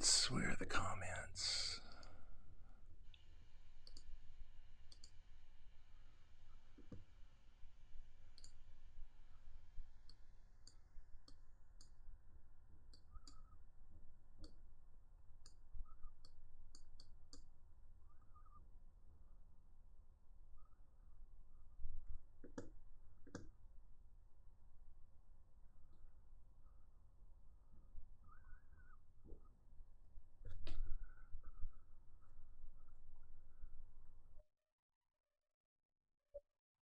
comments? Where are the comments?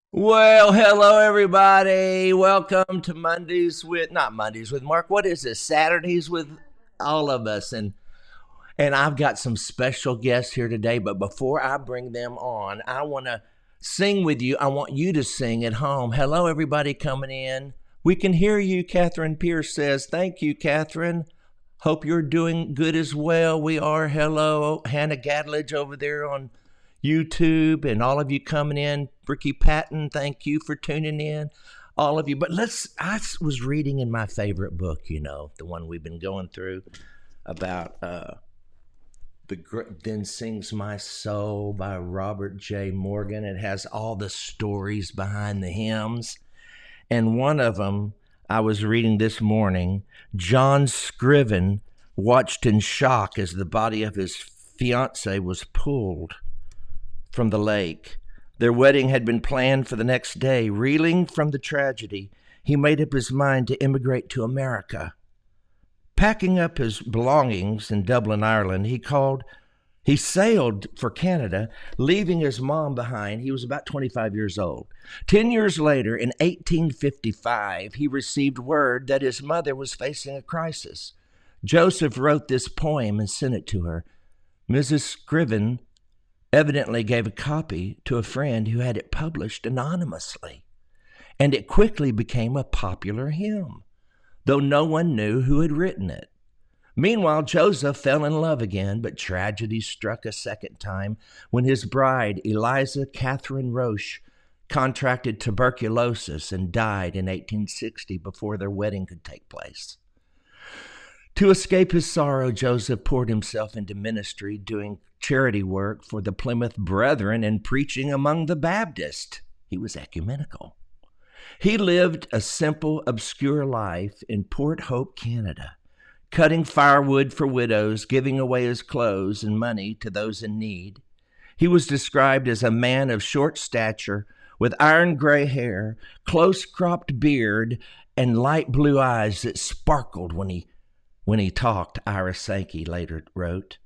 Well, hello everybody. Welcome to not Mondays with Mark. What is this? Saturdays with all of us, and I've got some special guests here today. But before I bring them on, I want to sing with you. I want you to sing at home. Hello, everybody coming in. We can hear you. Catherine Pierce says, "Thank you, Catherine. Hope you're doing good as well." We are. Hello, Hannah Gadledge over there on YouTube, and all of you coming in. Ricky Patton, thank you for tuning in. All of you. But I was reading in my favorite book, the one we've been going through about Then Sings My Soul by Robert J. Morgan. It has all the stories behind the hymns. And one of them I was reading this morning, John Scriven watched in shock as the body of his fiancée was pulled from the lake. Their wedding had been planned for the next day. Reeling from the tragedy, he made up his mind to immigrate to America. Packing up his belongings in Dublin, Ireland, he sailed for Canada, leaving his mom behind. He was about 25 years old. 10 years later, in 1855, he received word that his mother was facing a crisis. Joseph wrote this poem and sent it to her. Mrs. Scriven evidently gave a copy to a friend who had it published anonymously, and it quickly became a popular hymn, though no one knew who had written it. Meanwhile, Joseph fell in love again, but tragedy struck a second time when his bride, Eliza Catherine Roche, contracted tuberculosis and died in 1860 before their wedding could take place. To escape his sorrow, Joseph poured himself into ministry, doing charity work for the Plymouth Brethren and preaching among the Baptists. He was ecumenical. He lived a simple, obscure life in Port Hope, Canada, cutting firewood for widows, giving away his clothes and money to those in need. He was described as a man of short stature, with iron gray hair, close-cropped beard, and light blue eyes that sparkled when he talked, Ira Sankey later wrote.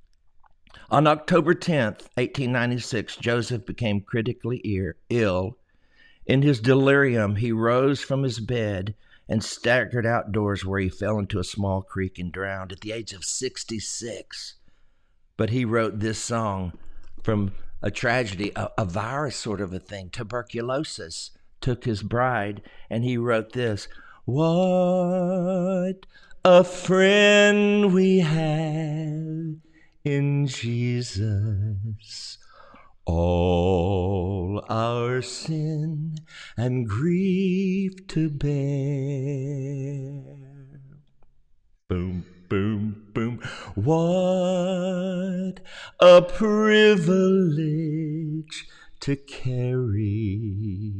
On October 10th, 1896, Joseph became critically ill. In his delirium, he rose from his bed and staggered outdoors, where he fell into a small creek and drowned at the age of 66. But he wrote this song from a tragedy, a virus sort of a thing. Tuberculosis took his bride, and he wrote this. What a friend we have in Jesus, all our sin and grief to bear. Boom, boom, boom. What a privilege to carry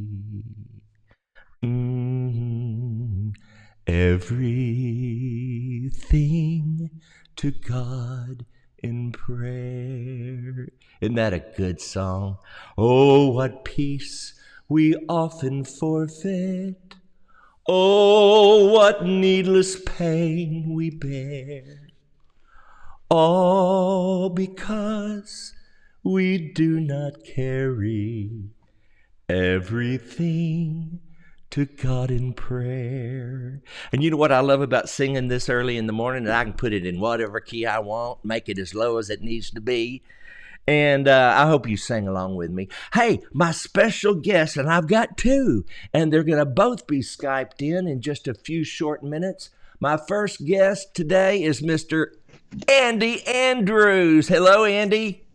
everything to God in prayer. Isn't that a good song? Oh, what peace we often forfeit. Oh, what needless pain we bear. All because we do not carry everything to God in prayer. And you know what I love about singing this early in the morning? I can put it in whatever key I want, make it as low as it needs to be. And I hope you sang along with me. Hey, my special guest, and I've got two, and they're going to both be Skyped in just a few short minutes. My first guest today is Mr. Andy Andrews. Hello, Andy.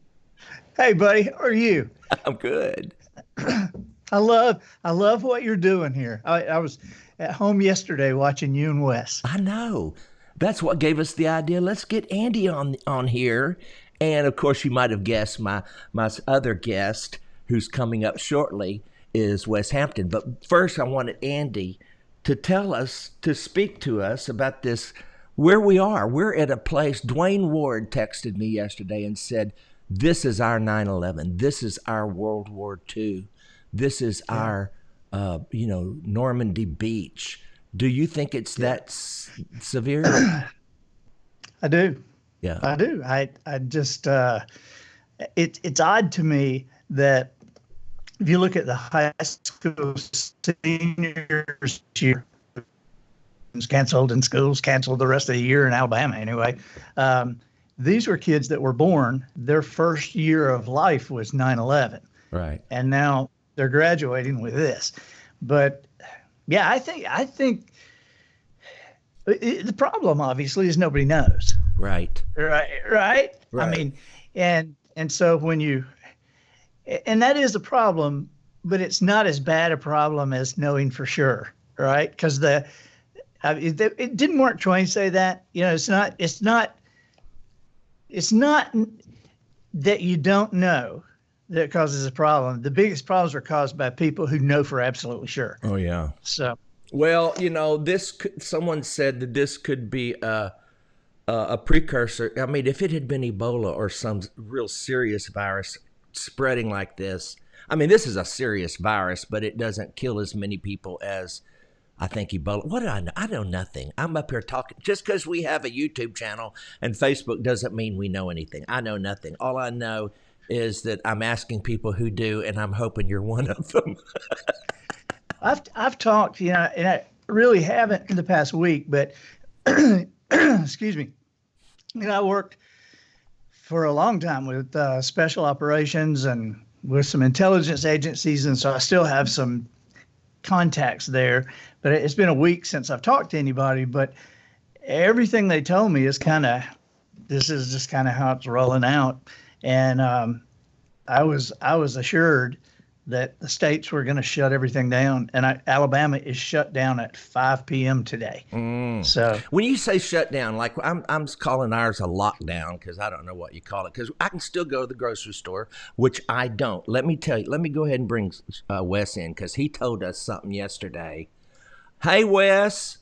Hey, buddy. How are you? I'm good. I love what you're doing here. I was at home yesterday watching you and Wes. I know. That's what gave us the idea. Let's get Andy on here. And of course, you might have guessed my other guest who's coming up shortly is Wes Hampton. But first, I wanted Andy to speak to us about this, where we are. We're at a place. Dwayne Ward texted me yesterday and said, this is our 9/11. This is our World War II. This is our, Normandy Beach. Do you think it's that severe? I do. Yeah. I do. I just, it's odd to me that if you look at the high school seniors year, was canceled and schools canceled the rest of the year in Alabama anyway. These were kids that were born, their first year of life was 9/11. Right. And now they're graduating with this. But yeah, I think the problem obviously is nobody knows. Right. Right. I mean, and so and that is a problem, but it's not as bad a problem as knowing for sure. Right. Because it didn't Mark Twain say that? It's not that you don't know that causes a problem. The biggest problems are caused by people who know for absolutely sure. Oh, yeah. So, well, someone said that this could be a precursor. I mean, if it had been Ebola or some real serious virus spreading like this, I mean, this is a serious virus, but it doesn't kill as many people as I think Ebola. What do I know? I know nothing. I'm up here talking. Just because we have a YouTube channel and Facebook doesn't mean we know anything. I know nothing. All I know is that I'm asking people who do, and I'm hoping you're one of them. I've talked, and I really haven't in the past week, but excuse me. I worked for a long time with special operations and with some intelligence agencies, and so I still have some contacts there. But it's been a week since I've talked to anybody. But everything they told me is this is just kind of how it's rolling out. And I was assured that the states were going to shut everything down, and Alabama is shut down at 5 p.m. today. So when you say shut down, like I'm calling ours a lockdown because I don't know what you call it, because I can still go to the grocery store, which I don't. Let me tell you. Let me go ahead and bring Wes in because he told us something yesterday. Hey, Wes.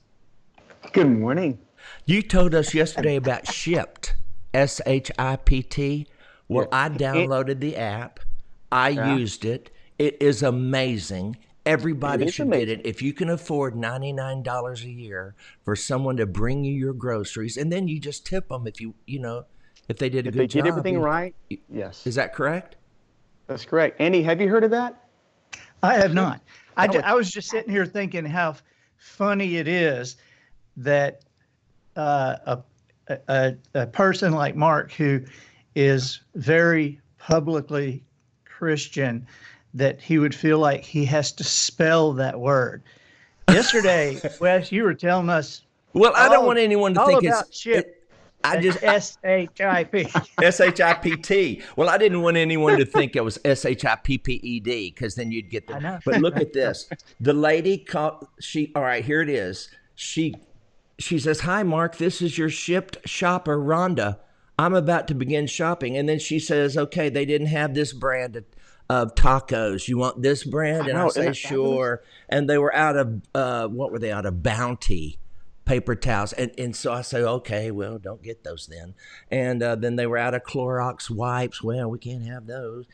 Good morning. You told us yesterday about Shipt, SHIPT. Well, I downloaded the app. I used it. It is amazing. Everybody should get it. If you can afford $99 a year for someone to bring you your groceries, and then you just tip them if if they did a good job. If they did everything right, yes. Is that correct? That's correct. Andy, have you heard of that? I have not. I was just sitting here thinking how funny it is that a person like Mark, who is very publicly Christian, that he would feel like he has to spell that word. Yesterday, Wes, you were telling us. Well, I don't want anyone to think it's ship. I just SHIP. SHIPT. Well, I didn't want anyone to think it was SHIPPED because then you'd get the. I know. But look at this. The lady called. All right, here it is. She says, "Hi, Mark. This is your Shipt shopper, Rhonda. I'm about to begin shopping." And then she says, "Okay, they didn't have this brand of tacos. You want this brand?" And I say, "Sure." And they were out of what were they out of? Bounty paper towels. And so I say, "Okay, well, don't get those then." And then they were out of Clorox wipes. Well, we can't have those.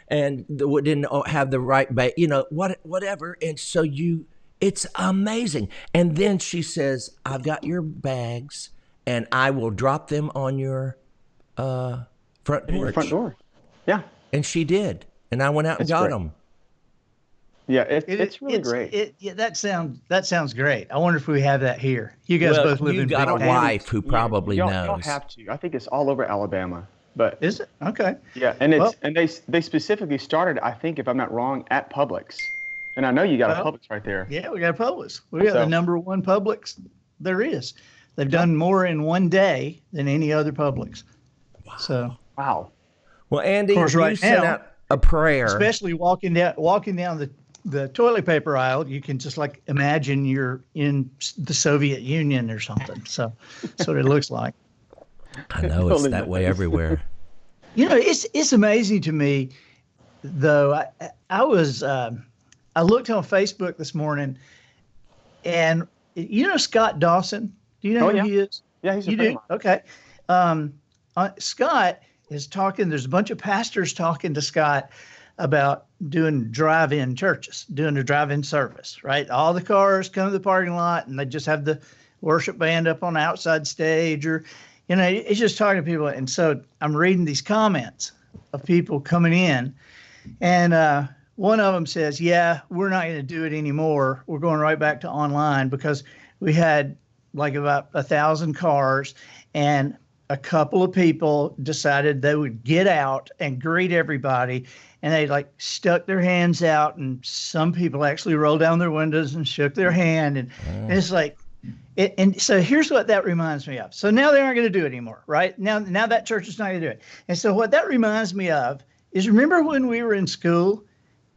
And we didn't have the right whatever. And so it's amazing. And then she says, "I've got your bags and I will drop them on your front porch." Front door. Yeah. And she did. And I went out and got them. Yeah, it's really great. That sounds great. I wonder if we have that here. You guys both live in. You've got a wife who probably knows. Y'all have to. I think it's all over Alabama. But is it? Okay. Yeah, and they specifically started, I think, if I'm not wrong, at Publix. And I know you got a Publix right there. Yeah, we got a Publix. We got the number one Publix there is. They've done more in one day than any other Publix. Wow. So. Wow. Well, Andy, you sent out a prayer, especially walking down the the toilet paper aisle, you can just like imagine you're in the Soviet Union or something. So that's what it looks like. I know it's that way everywhere. It's amazing to me, though. I looked on Facebook this morning, and Scott Dawson. Do you know who he is? Yeah, he's a you friend do. of Okay. Scott is talking. There's a bunch of pastors talking to Scott about doing drive-in churches, doing a drive-in service. Right, all the cars come to the parking lot, and they just have the worship band up on the outside stage, or it's just talking to people. And so I'm reading these comments of people coming in, and one of them says, yeah, we're not going to do it anymore. We're going right back to online because we had like about 1,000 cars, and a couple of people decided they would get out and greet everybody. And they like stuck their hands out, and some people actually rolled down their windows and shook their hand. And it's like, and so here's what that reminds me of. So now they aren't going to do it anymore, right? Now that church is not going to do it. And so what that reminds me of is, remember when we were in school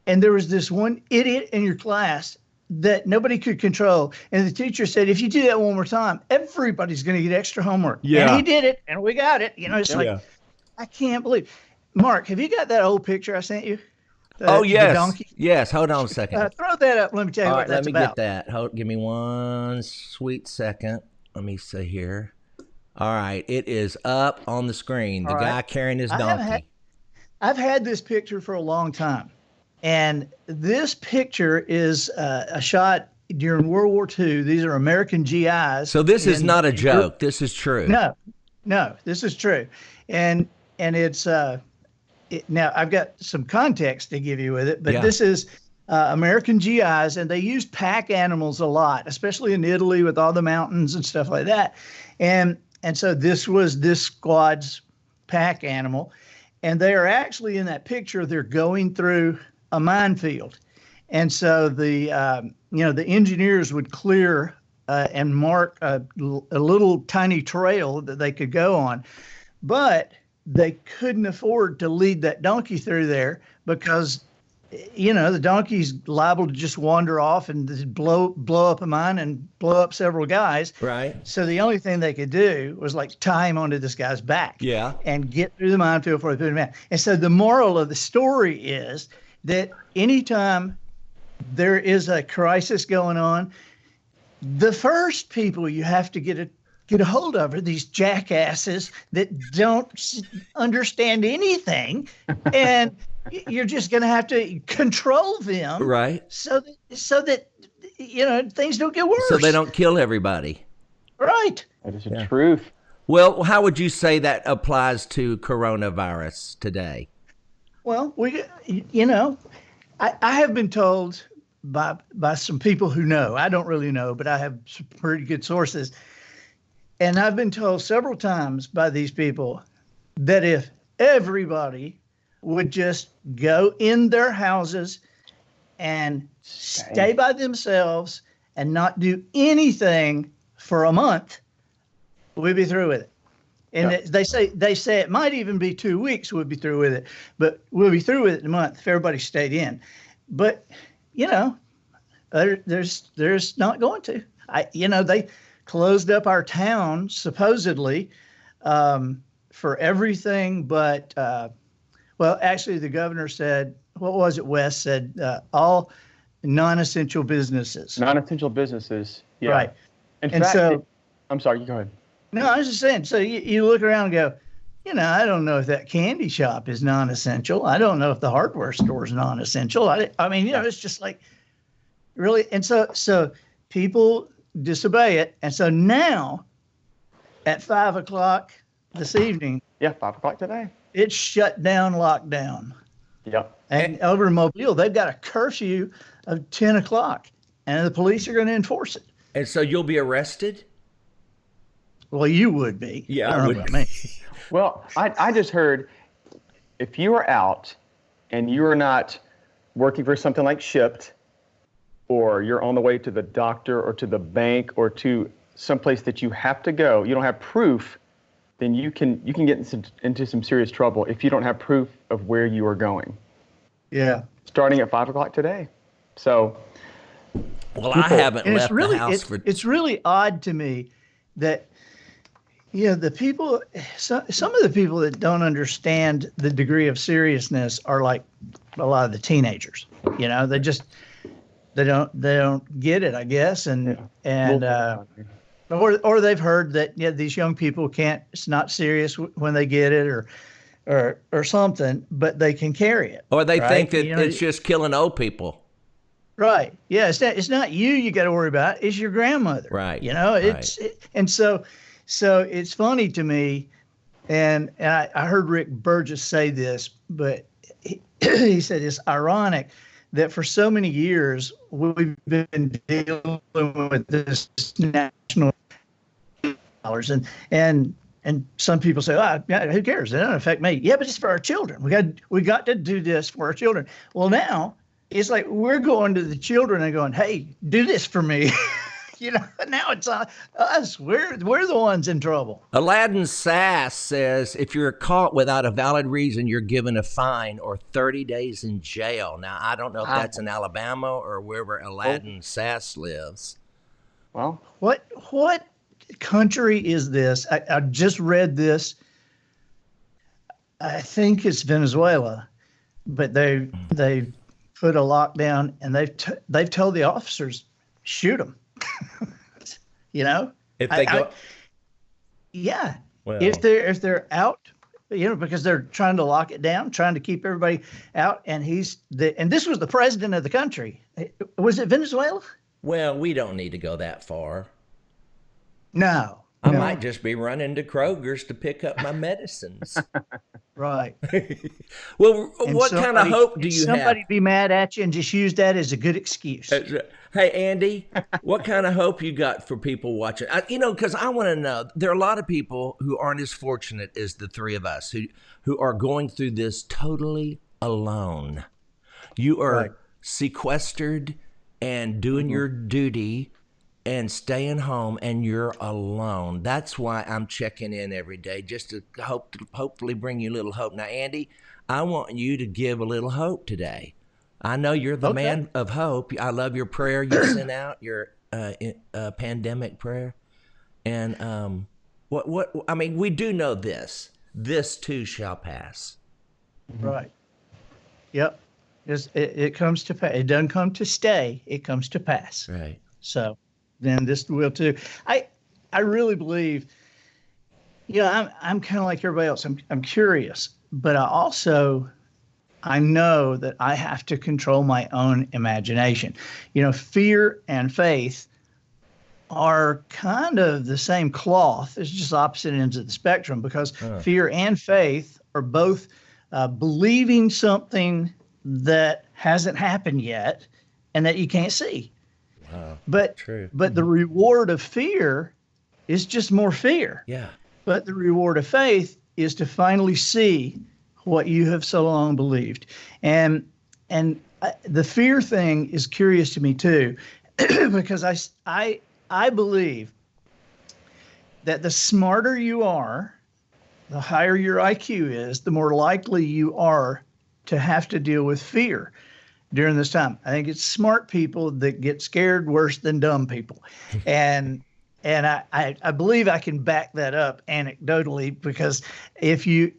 and there was this one idiot in your class that nobody could control, and the teacher said, if you do that one more time, everybody's going to get extra homework. Yeah. And he did it, and we got it. It's like, I can't believe. Mark, have you got that old picture I sent you? Oh, yes. The donkey? Yes. Hold on a second. Throw that up. Let me tell you what that's about. Let me get that. Give me one sweet second. Let me see here. All right. It is up on the screen. The guy carrying his donkey. I've had this picture for a long time. And this picture is a shot during World War II. These are American GIs. So this is not a joke. This is true. No, this is true. And it's now I've got some context to give you with it, but this is American GIs, and they use pack animals a lot, especially in Italy with all the mountains and stuff like that. And so this was this squad's pack animal, and they are actually in that picture. They're going through a minefield, and so the engineers would clear and mark a little tiny trail that they could go on, but they couldn't afford to lead that donkey through there because, the donkey's liable to just wander off and just blow up a mine and blow up several guys. Right. So the only thing they could do was like tie him onto this guy's back. Yeah. And get through the minefield before they put him out. And so the moral of the story is that anytime there is a crisis going on, the first people you have to get a hold of are these jackasses that don't understand anything, and you're just going to have to control them, right? So that things don't get worse. So they don't kill everybody, right? That is the truth. Well, how would you say that applies to coronavirus today? Well, I have been told by some people who know. I don't really know, but I have some pretty good sources. And I've been told several times by these people that if everybody would just go in their houses and stay by themselves and not do anything for a month, we'd be through with it. And they say it might even be 2 weeks we'll be through with it, but we'll be through with it in a month if everybody stayed in. But, there's not going to. They closed up our town supposedly for everything but, actually the governor said, what was it, Wes said, all non-essential businesses. Non-essential businesses, yeah. Right. In fact, I'm sorry, you go ahead. No, I was just saying, so you look around and go, I don't know if that candy shop is non-essential. I don't know if the hardware store is non-essential. I mean, it's just like, really. And so people disobey it. And so now at 5 o'clock this evening. Yeah, 5 o'clock today. It's shut down, locked down. Yep. And over in Mobile, they've got a curfew of 10 o'clock, and the police are going to enforce it. And so you'll be arrested? Well, you would be. Yeah, I would be. Well, I just heard if you are out and you are not working for something like Shipt, or you're on the way to the doctor or to the bank or to someplace that you have to go, you don't have proof, then you can get into some serious trouble if you don't have proof of where you are going. Yeah. Starting at 5 o'clock today. So Well, I people, haven't And left the house for. it's really odd to me that the people, some of the people that don't understand the degree of seriousness are like a lot of the teenagers. They don't get it, I guess, or they've heard that these young people can't. It's not serious when they get it, or something, but they can carry it. Or they right? think that it's just killing old people. Right. Yeah. It's not you got to worry about. It's your grandmother. Right. And so it's funny to me, and I heard Rick Burgess say this, but he said it's ironic that for so many years we've been dealing with this national dollars, and some people say, yeah, who cares? It doesn't affect me. Yeah, but it's for our children. We got to do this for our children. Well, now it's like we're going to the children and going, hey, do this for me. Now it's us. We're the ones in trouble. Aladdin Sass says if you're caught without a valid reason, you're given a fine or 30 days in jail. Now, I don't know if that's in Alabama or wherever Aladdin Sass lives. Well, what country is this? I just read this. I think it's Venezuela, but they put a lockdown and they've told the officers, shoot them. If they go, yeah. Well, if they're out, because they're trying to lock it down, trying to keep everybody out, and and this was the president of the country. Was it Venezuela? well, we don't need to go that far. No. I might just be running to Kroger's to pick up my medicines. Right. Well, And what kind of hope do you have? Somebody be mad at you and just use that as a good excuse. Hey, Andy, what kind of hope you got for people watching? Because I want to know. There are a lot of people who aren't as fortunate as the three of us who are going through this totally alone. You are Right. sequestered and doing your duty and staying home, and you're alone. That's why I'm checking in every day, just to hopefully bring you a little hope. Now, Andy, I want you to give a little hope today. I know you're the man of hope. I love your prayer you sent out, your pandemic prayer. And we do know this. This too shall pass. Right. Yep. It comes to pass. It doesn't come to stay. It comes to pass. Right. So then this will too. I really believe, I'm kind of like everybody else. I'm curious, but I know that I have to control my own imagination. Fear and faith are kind of the same cloth. It's just opposite ends of the spectrum, because fear and faith are both believing something that hasn't happened yet and that you can't see. Wow. But True. But the reward of fear is just more fear. Yeah. But the reward of faith is to finally see what you have so long believed. And the fear thing is curious to me too, because I believe that the smarter you are, the higher your IQ is, the more likely you are to have to deal with fear during this time. I think it's smart people that get scared worse than dumb people. And I believe I can back that up anecdotally, because have you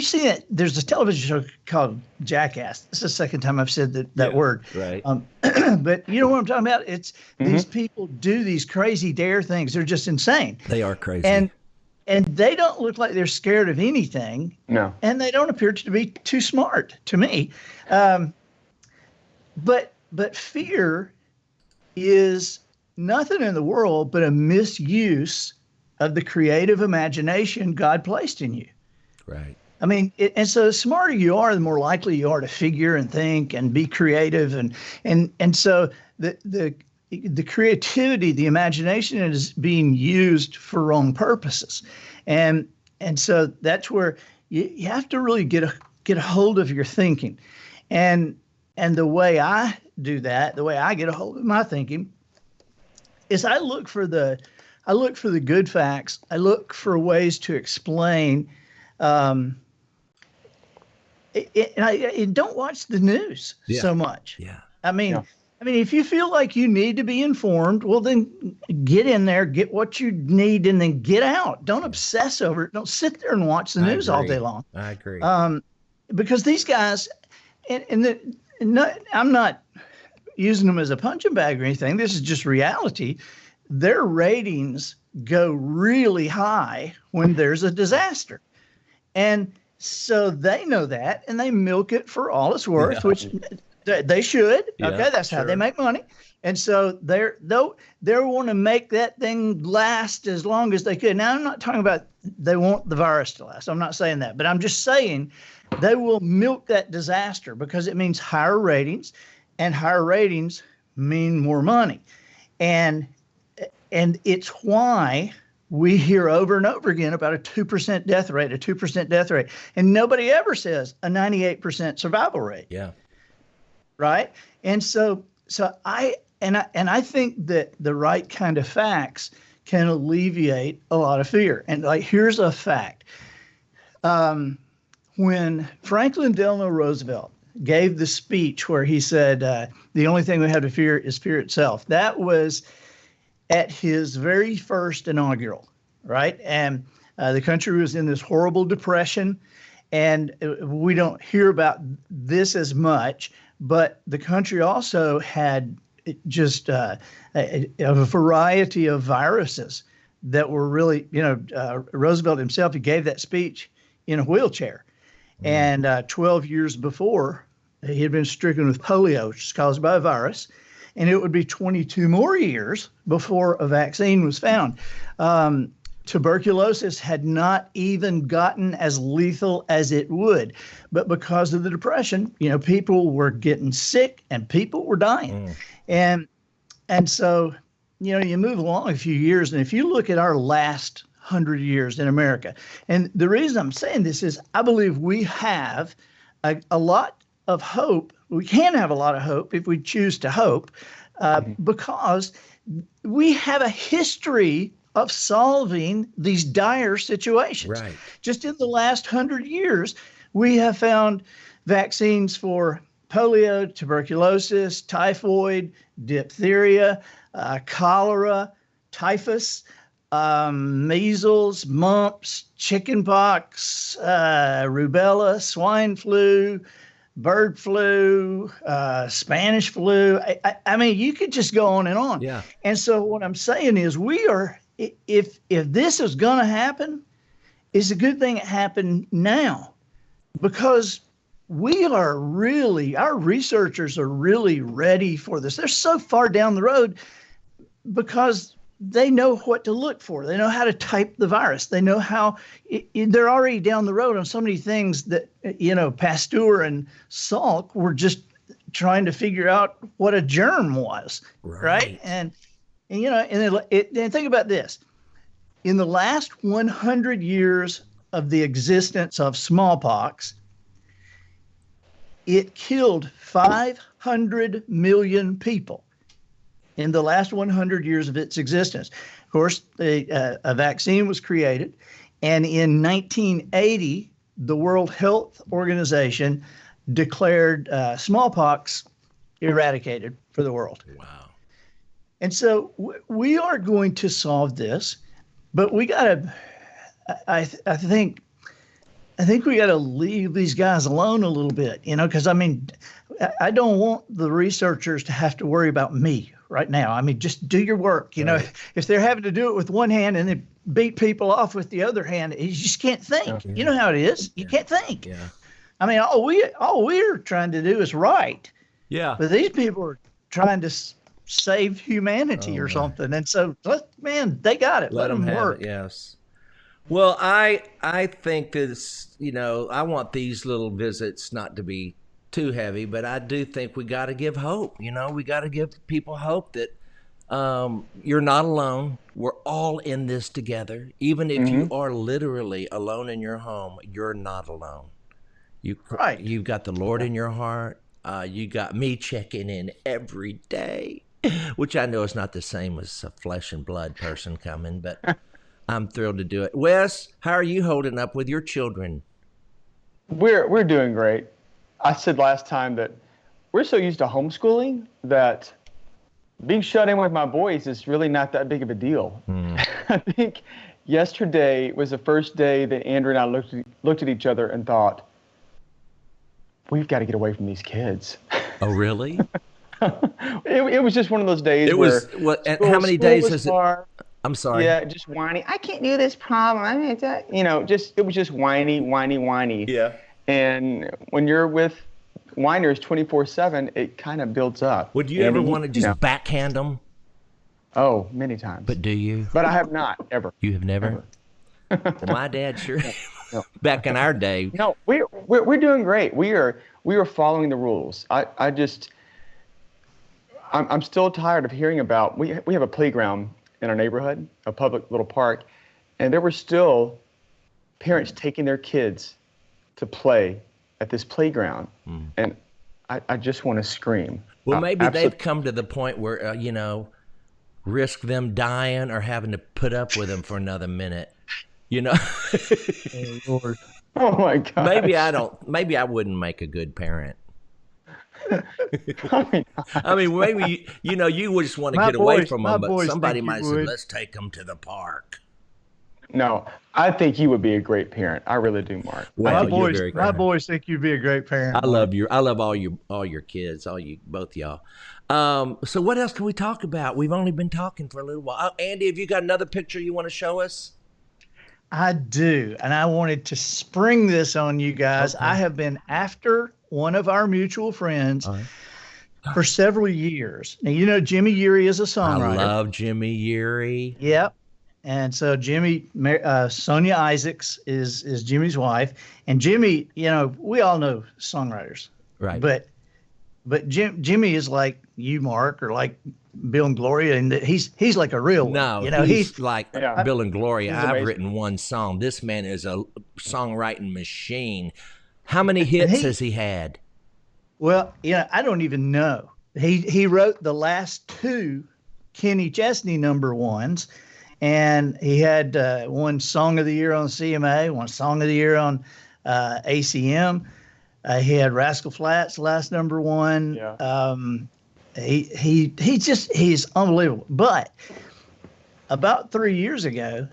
seen it? There's a television show called Jackass. This is the second time I've said that word. Right. But you know what I'm talking about? It's these people do these crazy dare things. They're just insane. They are crazy. And they don't look like they're scared of anything. No. And they don't appear to be too smart to me. But fear is nothing in the world but a misuse of the creative imagination God placed in you. Right. I mean, and so the smarter you are, the more likely you are to figure and think and be creative. And so the creativity, the imagination is being used for wrong purposes. And so that's where you have to really get a hold of your thinking. And the way I do that, the way I get a hold of my thinking, is I look for the good facts. I look for ways to explain. And I don't watch the news so much. Yeah. I mean, I mean, if you feel like you need to be informed, well, then get in there, get what you need, and then get out. Don't obsess over it. Don't sit there and watch the I news all day agree. long. I agree. Because these guys, I'm not using them as a punching bag or anything. This is just reality. Their ratings go really high when there's a disaster. And so they know that, and they milk it for all it's worth, Yeah. which they should. Yeah, Okay, that's how they sure. make money. And so they want to make that thing last as long as they could. Now, I'm not talking about they want the virus to last. I'm not saying that, but I'm just saying they will milk that disaster because it means higher ratings, and higher ratings mean more money. And it's why we hear over and over again about a 2% death rate, a 2% death rate. And nobody ever says a 98% survival rate. Yeah. Right. And so I think that the right kind of facts can alleviate a lot of fear. And like, here's a fact. When Franklin Delano Roosevelt gave the speech where he said, the only thing we have to fear is fear itself, that was at his very first inaugural, right? And the country was in this horrible depression, and we don't hear about this as much, but the country also had just a variety of viruses that were really, Roosevelt himself, he gave that speech in a wheelchair. And 12 years before, he had been stricken with polio, which is caused by a virus. And it would be 22 more years before a vaccine was found. Tuberculosis had not even gotten as lethal as it would. But because of the Depression, people were getting sick and people were dying. And so, you move along a few years, and if you look at our last 100 years in America, and the reason I'm saying this is I believe we have a lot of hope. We can have a lot of hope if we choose to hope, because we have a history of solving these dire situations. Right. Just in the last 100 years, we have found vaccines for polio, tuberculosis, typhoid, diphtheria, cholera, typhus, measles, mumps, chickenpox, rubella, swine flu, bird flu, Spanish flu. I mean, you could just go on and on. Yeah. And so what I'm saying is if this is going to happen, it's a good thing it happened now, because our researchers are really ready for this. They're so far down the road because they know what to look for. They know how to type the virus. They know how they're already down the road on so many things that, Pasteur and Salk were just trying to figure out what a germ was. Right. And think about this. In the last 100 years of the existence of smallpox, it killed 500 million people in the last 100 years of its existence. Of course, a vaccine was created, and in 1980, the World Health Organization declared smallpox eradicated for the world. Wow. And so we are going to solve this, but we got to, I think we got to leave these guys alone a little bit, because I don't want the researchers to have to worry about me right now. I mean, just do your work. Right. If they're having to do it with one hand and they beat people off with the other hand, you just can't think. Yeah. You know how it is. You can't think. Yeah. I mean, all we're trying to do is write. Yeah. But these people are trying to save humanity or something. And so, they got it. Let them have work. it, yes. Well, I think this, I want these little visits not to be too heavy, but I do think we got to give hope. We got to give people hope that you're not alone. We're all in this together. Even if you are literally alone in your home, you're not alone. You've got the Lord in your heart. You got me checking in every day, which I know is not the same as a flesh and blood person coming, but I'm thrilled to do it. Wes, how are you holding up with your children? We're doing great. I said last time that we're so used to homeschooling that being shut in with my boys is really not that big of a deal. I think yesterday was the first day that Andrew and I looked at each other and thought, we've got to get away from these kids. Oh, really? It was just one of those days how many days has it? Hard. I'm sorry. Yeah, just whiny. I can't do this problem. I mean, it was just whiny. Yeah. And when you're with whiners 24/7, it kind of builds up. Would you ever want to just backhand them? Oh, many times. But do you? But I have not, ever. You have never? Well, my dad sure. No. Back in our day. No, we're doing great. We are following the rules. I'm still tired of hearing about. We have a playground in our neighborhood, a public little park, and there were still parents taking their kids to play at this playground, and I just want to scream. Well, maybe they've come to the point where risk them dying or having to put up with them for another minute. Oh, Lord. Oh my God. Maybe I wouldn't make a good parent. I mean, maybe you would just want to get away from them, but somebody might say, "Let's take them to the park." No, I think you would be a great parent. I really do, Mark. Well, my boys think you'd be a great parent. I love all your kids, both y'all. So what else can we talk about? We've only been talking for a little while. Andy, have you got another picture you want to show us? I do, and I wanted to spring this on you guys. Okay. I have been after one of our mutual friends for several years. Now, Jimmy Uri is a songwriter. I love Jimmy Uri. Yep. And so Sonia Isaacs is Jimmy's wife, and Jimmy, we all know songwriters, right? But Jimmy is like you, Mark, or like Bill and Gloria, and he's like a real one. No, he's like Bill and Gloria. I've written one song. This man is a songwriting machine. How many hits has he had? Well, I don't even know. He wrote the last two Kenny Chesney #1s, and he had one Song of the Year on CMA, one Song of the Year on ACM. He had Rascal Flatts last #1. Yeah. He's unbelievable. But about 3 years ago,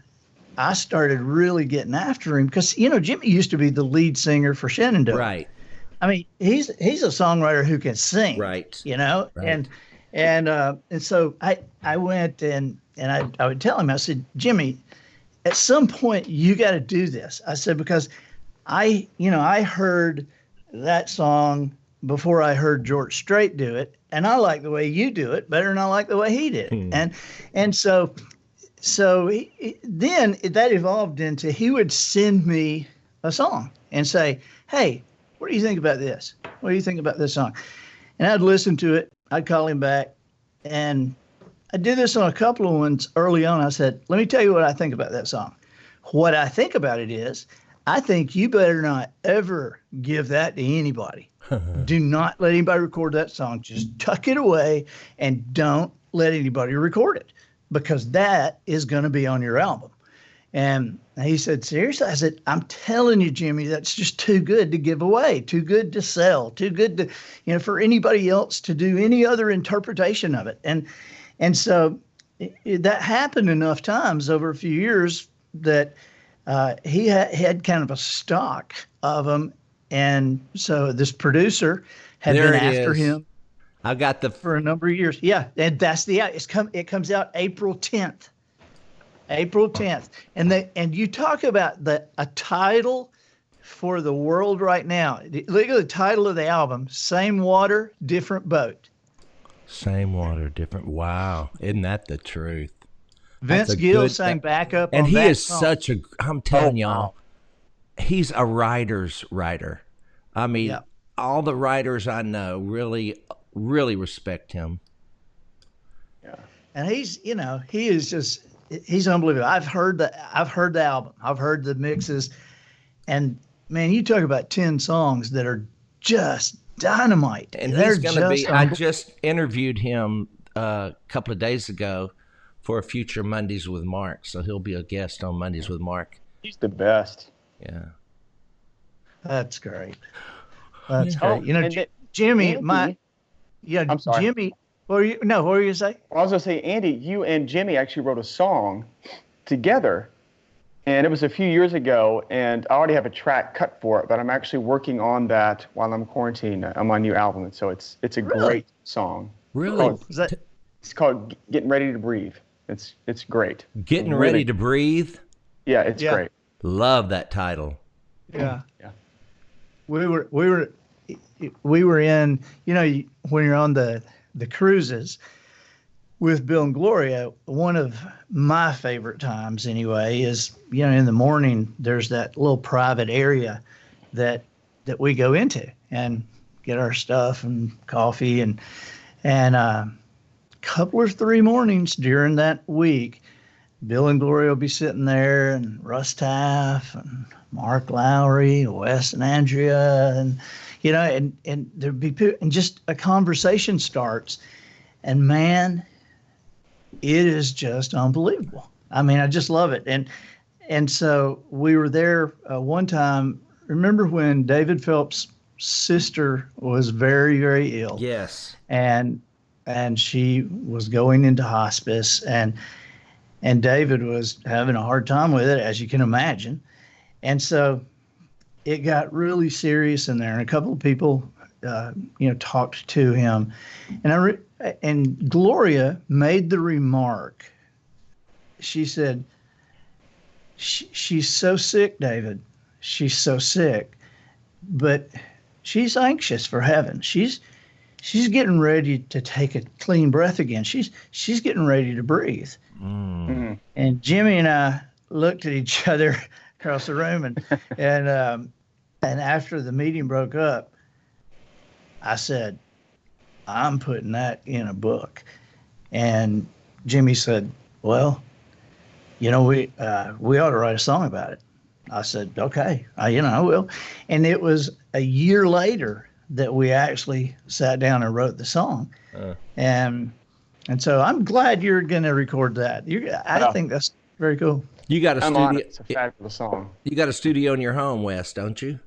I started really getting after him because Jimmy used to be the lead singer for Shenandoah. Right. I mean, he's a songwriter who can sing. Right. Right. And so I went and I would tell him, I said, Jimmy, at some point you got to do this. I said, because I heard that song before I heard George Strait do it, and I like the way you do it better than I like the way he did. And so then that evolved into he would send me a song and say, hey, what do you think about this? What do you think about this song? And I'd listen to it. I'd call him back. And I did this on a couple of ones early on. I said, let me tell you what I think about that song. What I think about it is, I think you better not ever give that to anybody. Do not let anybody record that song. Just tuck it away and don't let anybody record it, because that is going to be on your album. And he said, seriously? I said, I'm telling you, Jimmy, that's just too good to give away, too good to sell, too good to, for anybody else to do any other interpretation of it. And so that happened enough times over a few years that he had kind of a stock of them. And so this producer had been after him. I got for a number of years. Yeah, and that's it comes out April 10th. April 10th. And you talk about a title for the world right now. Look at the title of the album, Same Water, Different Boat. Same water, different. Wow. Isn't that the truth? Vince Gill sang backup and on he that is song. I'm telling y'all, he's a writer's writer. I mean, all the writers I know really, really respect him. Yeah. And he is just, he's unbelievable. I've heard the album. I've heard the mixes, and man, you talk about 10 songs that are just dynamite. And he's going to be, I just interviewed him a couple of days ago for a future Mondays with Mark. So he'll be a guest on Mondays with Mark. He's the best. Yeah. That's great. That's great. Jimmy, Yeah, I'm sorry. Jimmy. What were you say? I was going to say, Andy, you and Jimmy actually wrote a song together, and it was a few years ago, and I already have a track cut for it, but I'm actually working on that while I'm quarantined on my new album, and so it's a Really? great song. Really? Is that It's called "Getting Ready to Breathe." It's great. Getting Really, ready to breathe. yeah, it's Yeah. great. Love that title. yeah? Yeah. We were in, when you're on the cruises with Bill and Gloria, one of my favorite times anyway is, in the morning there's that little private area that we go into and get our stuff and coffee and couple or three mornings during that week, Bill and Gloria will be sitting there, and Russ Taff and Mark Lowry, Wes and Andrea, and and there'd be and just a conversation starts, and man, it is just unbelievable. I mean, I just love it, and so we were there one time. Remember when David Phelps' sister was very, very ill? Yes. And she was going into hospice, and David was having a hard time with it, as you can imagine. And so it got really serious in there, and a couple of people talked to him, and Gloria made the remark. She said, she's so sick, David, she's so sick, but she's anxious for heaven. She's getting ready to take a clean breath again. She's getting ready to breathe. Mhm. And Jimmy and I looked at each other across the room, and after the meeting broke up, I said, "I'm putting that in a book." And Jimmy said, "Well, we ought to write a song about it." I said, "Okay, I will." And it was a year later that we actually sat down and wrote the song. And so I'm glad you're going to record that. I think that's very cool. You got a I'm on studio. it. It's a fabulous song. You got a studio in your home, Wes, don't you?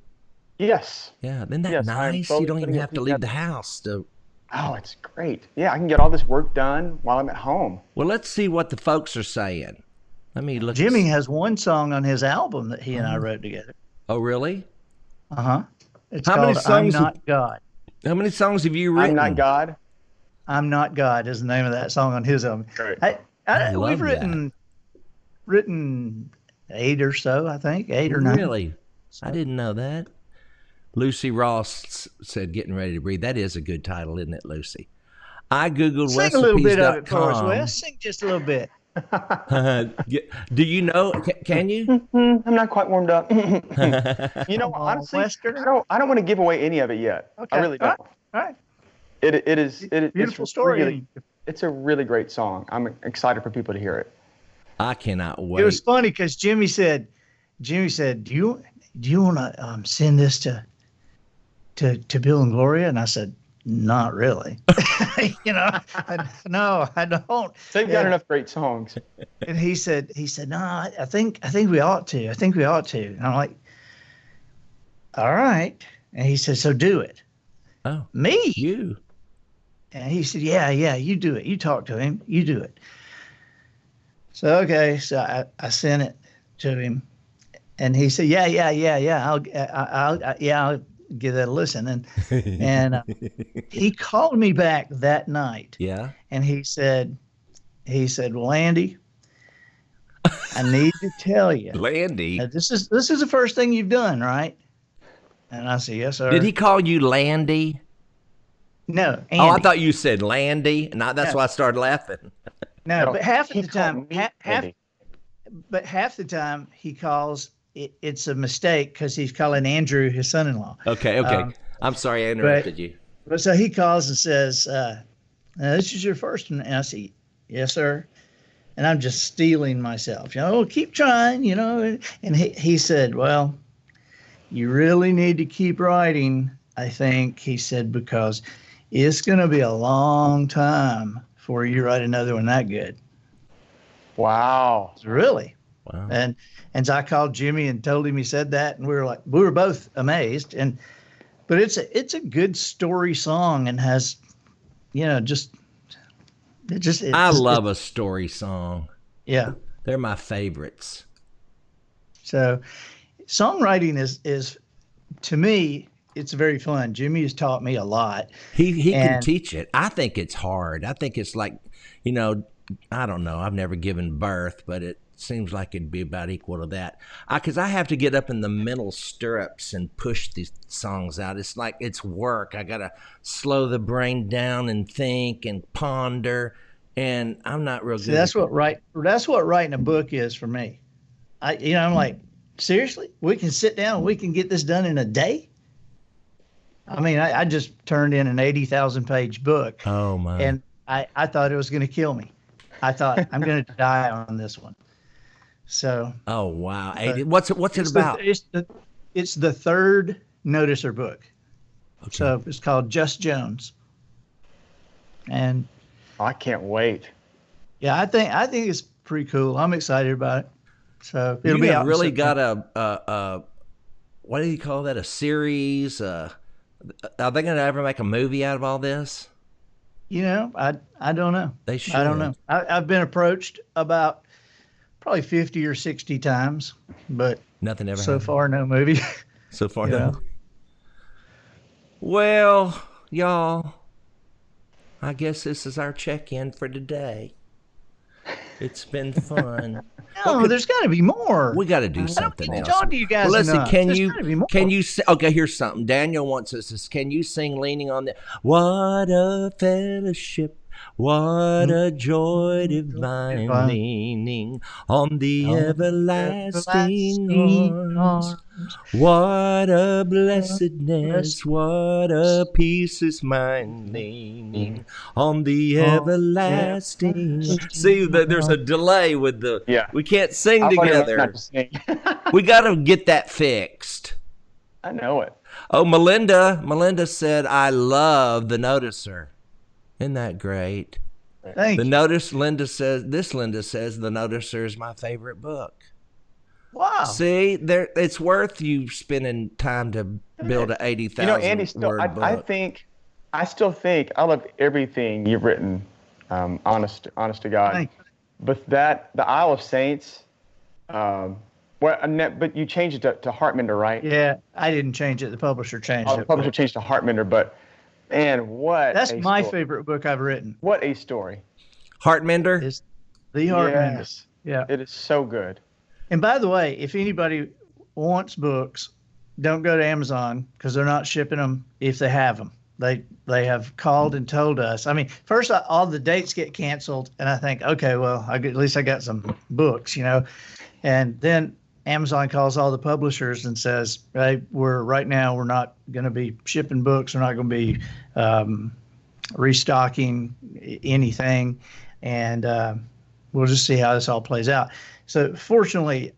Yes. Yeah. Isn't that Yes, I'm nice? You slowly don't even putting it have to leave the together. house to. Oh, it's great. Yeah, I can get all this work done while I'm at home. Well, let's see what the folks are saying. Let me look. Jimmy has one song on his album that he and I wrote together. Oh, really? Uh-huh. It's How many called I'm songs? Not God. How many songs have you I'm written? not God. I'm Not God is the name of that song on his album. Great. We've love that. written 8 or so, I think, 8 or 9. Really? I didn't know that. Lucy Ross said, "Getting Ready to Breathe." That is a good title, isn't it, Lucy? I Googled Sing a little bit of it for us, recipes.com. Wes. Sing just a little bit. Do you know? Can you? I'm not quite warmed up. Come on, Honestly, Western. I don't want to give away any of it yet. Okay. I really don't. All right. Beautiful Beautiful story. Really, it's a really great song. I'm excited for people to hear it. I cannot It wait. was funny because Jimmy said, "Do you want to send this to Bill and Gloria?" And I said, "Not really." No, I don't. They've got enough great songs. And he said, "No, I think we ought to. I think we ought to." And I'm like, "All right." And he said, "So do it." Oh, Me? you. And he said, "Yeah, you do it. You talk to him. You do it." So okay, so I sent it to him, and he said, "Yeah. I'll give that a listen." And he called me back that night, Yeah. and he said, "Well, Andy, I need to tell you, Landy. this is the first thing you've done, right?" And I said, "Yes, sir." Did he call you Landy? No, Andy. Oh, I thought you said Landy, and that's No. why I started laughing. No, but half of He the time, called me Andy. but half the time he calls it's a mistake because he's calling Andrew his son-in-law. Okay. I'm sorry I interrupted you. But so he calls and says, "This is your first one." And I say, "Yes, sir." And I'm just stealing myself. Keep trying. And he said, "Well, you really need to keep writing, I think," he said, "because it's going to be a long time before you write another one that good." Wow. Really? Wow. And so I called Jimmy and told him he said that, and we were both amazed. But it's a good story song and has just I love a story song. Yeah. They're my favorites. So songwriting is to me, it's very fun. Jimmy has taught me a lot. He can teach it. I think it's hard. I think it's like, I don't know. I've never given birth, but it seems like it'd be about equal to that. Because I have to get up in the mental stirrups and push these songs out. It's like it's work. I got to slow the brain down and think and ponder. And I'm not real good. That's what writing a book is for me. I'm like, seriously, we can sit down and we can get this done in a day. I mean, I just turned in an 80,000 page book. Oh my! And I thought it was going to kill me. I thought I'm going to die on this one. So. Oh wow! What's it about? It's the third noticer book. Okay. So it's called Just Jones. And. I can't wait. Yeah, I think it's pretty cool. I'm excited about it. So it'll be out. Really got a what do you call that? A series? Are they going to ever make a movie out of all this? I don't know. They should. I don't know. I've been approached about probably 50 or 60 times, but nothing ever. So far, no movie. So far, no. Well, y'all, I guess this is our check-in for today. It's been fun. No, there's got to be more. We got to do something else. Talk to you guys. Well, listen, enough. can you okay, here's something. Daniel wants us to, can you sing Leaning on the, what a fellowship, what a joy divine, leaning on the everlasting arms. What a blessedness, what a peace is mine, leaning on the everlasting. See, there's a delay with we can't sing together. We got to get that fixed. I know it. Oh, Melinda said, I love the noticer. Isn't that great? Thank you. Linda says, the noticer is my favorite book. Wow. See, it's worth you spending time to build an 80,000 Andy, word book. I still think I love everything you've written, honest to God. Thank you. But the Isle of Saints, but you changed it to Heartmender, right? Yeah, I didn't change it. The publisher changed it. The publisher changed to Heartmender, but man, that's my favorite book I've written. What a story. Heartmender? It's the Heartmender. Yes. Yeah. It is so good. And by the way, if anybody wants books, don't go to Amazon because they're not shipping them if they have them. They have called and told us. I mean, first all the dates get canceled, and I think, okay, well, at least I got some books, And then Amazon calls all the publishers and says, hey, we're not going to be shipping books. We're not going to be restocking anything, and we'll just see how this all plays out. So fortunately,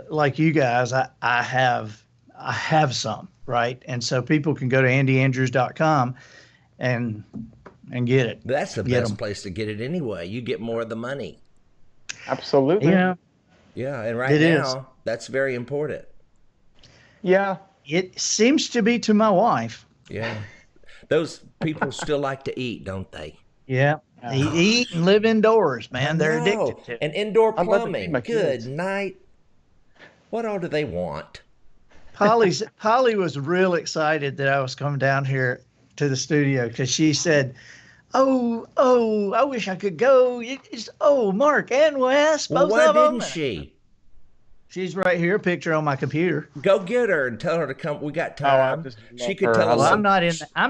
like you guys, I have some, right? And so people can go to andyandrews.com and get it. That's the best place to get it anyway. You get more of the money. Absolutely. Yeah. Yeah, and right now, that's very important. Yeah. It seems to be to my wife. Yeah. Those people still like to eat, don't they? Yeah. They eat and live indoors, man. They're addicted to it. And indoor plumbing. Good night. What all do they want? Polly was real excited that I was coming down here to the studio because she said, Oh, I wish I could go. Mark and Wes, both why of them. Didn't she? She's right here, picture on my computer. Go get her and tell her to come. We got time. She could tell us. Well, I'm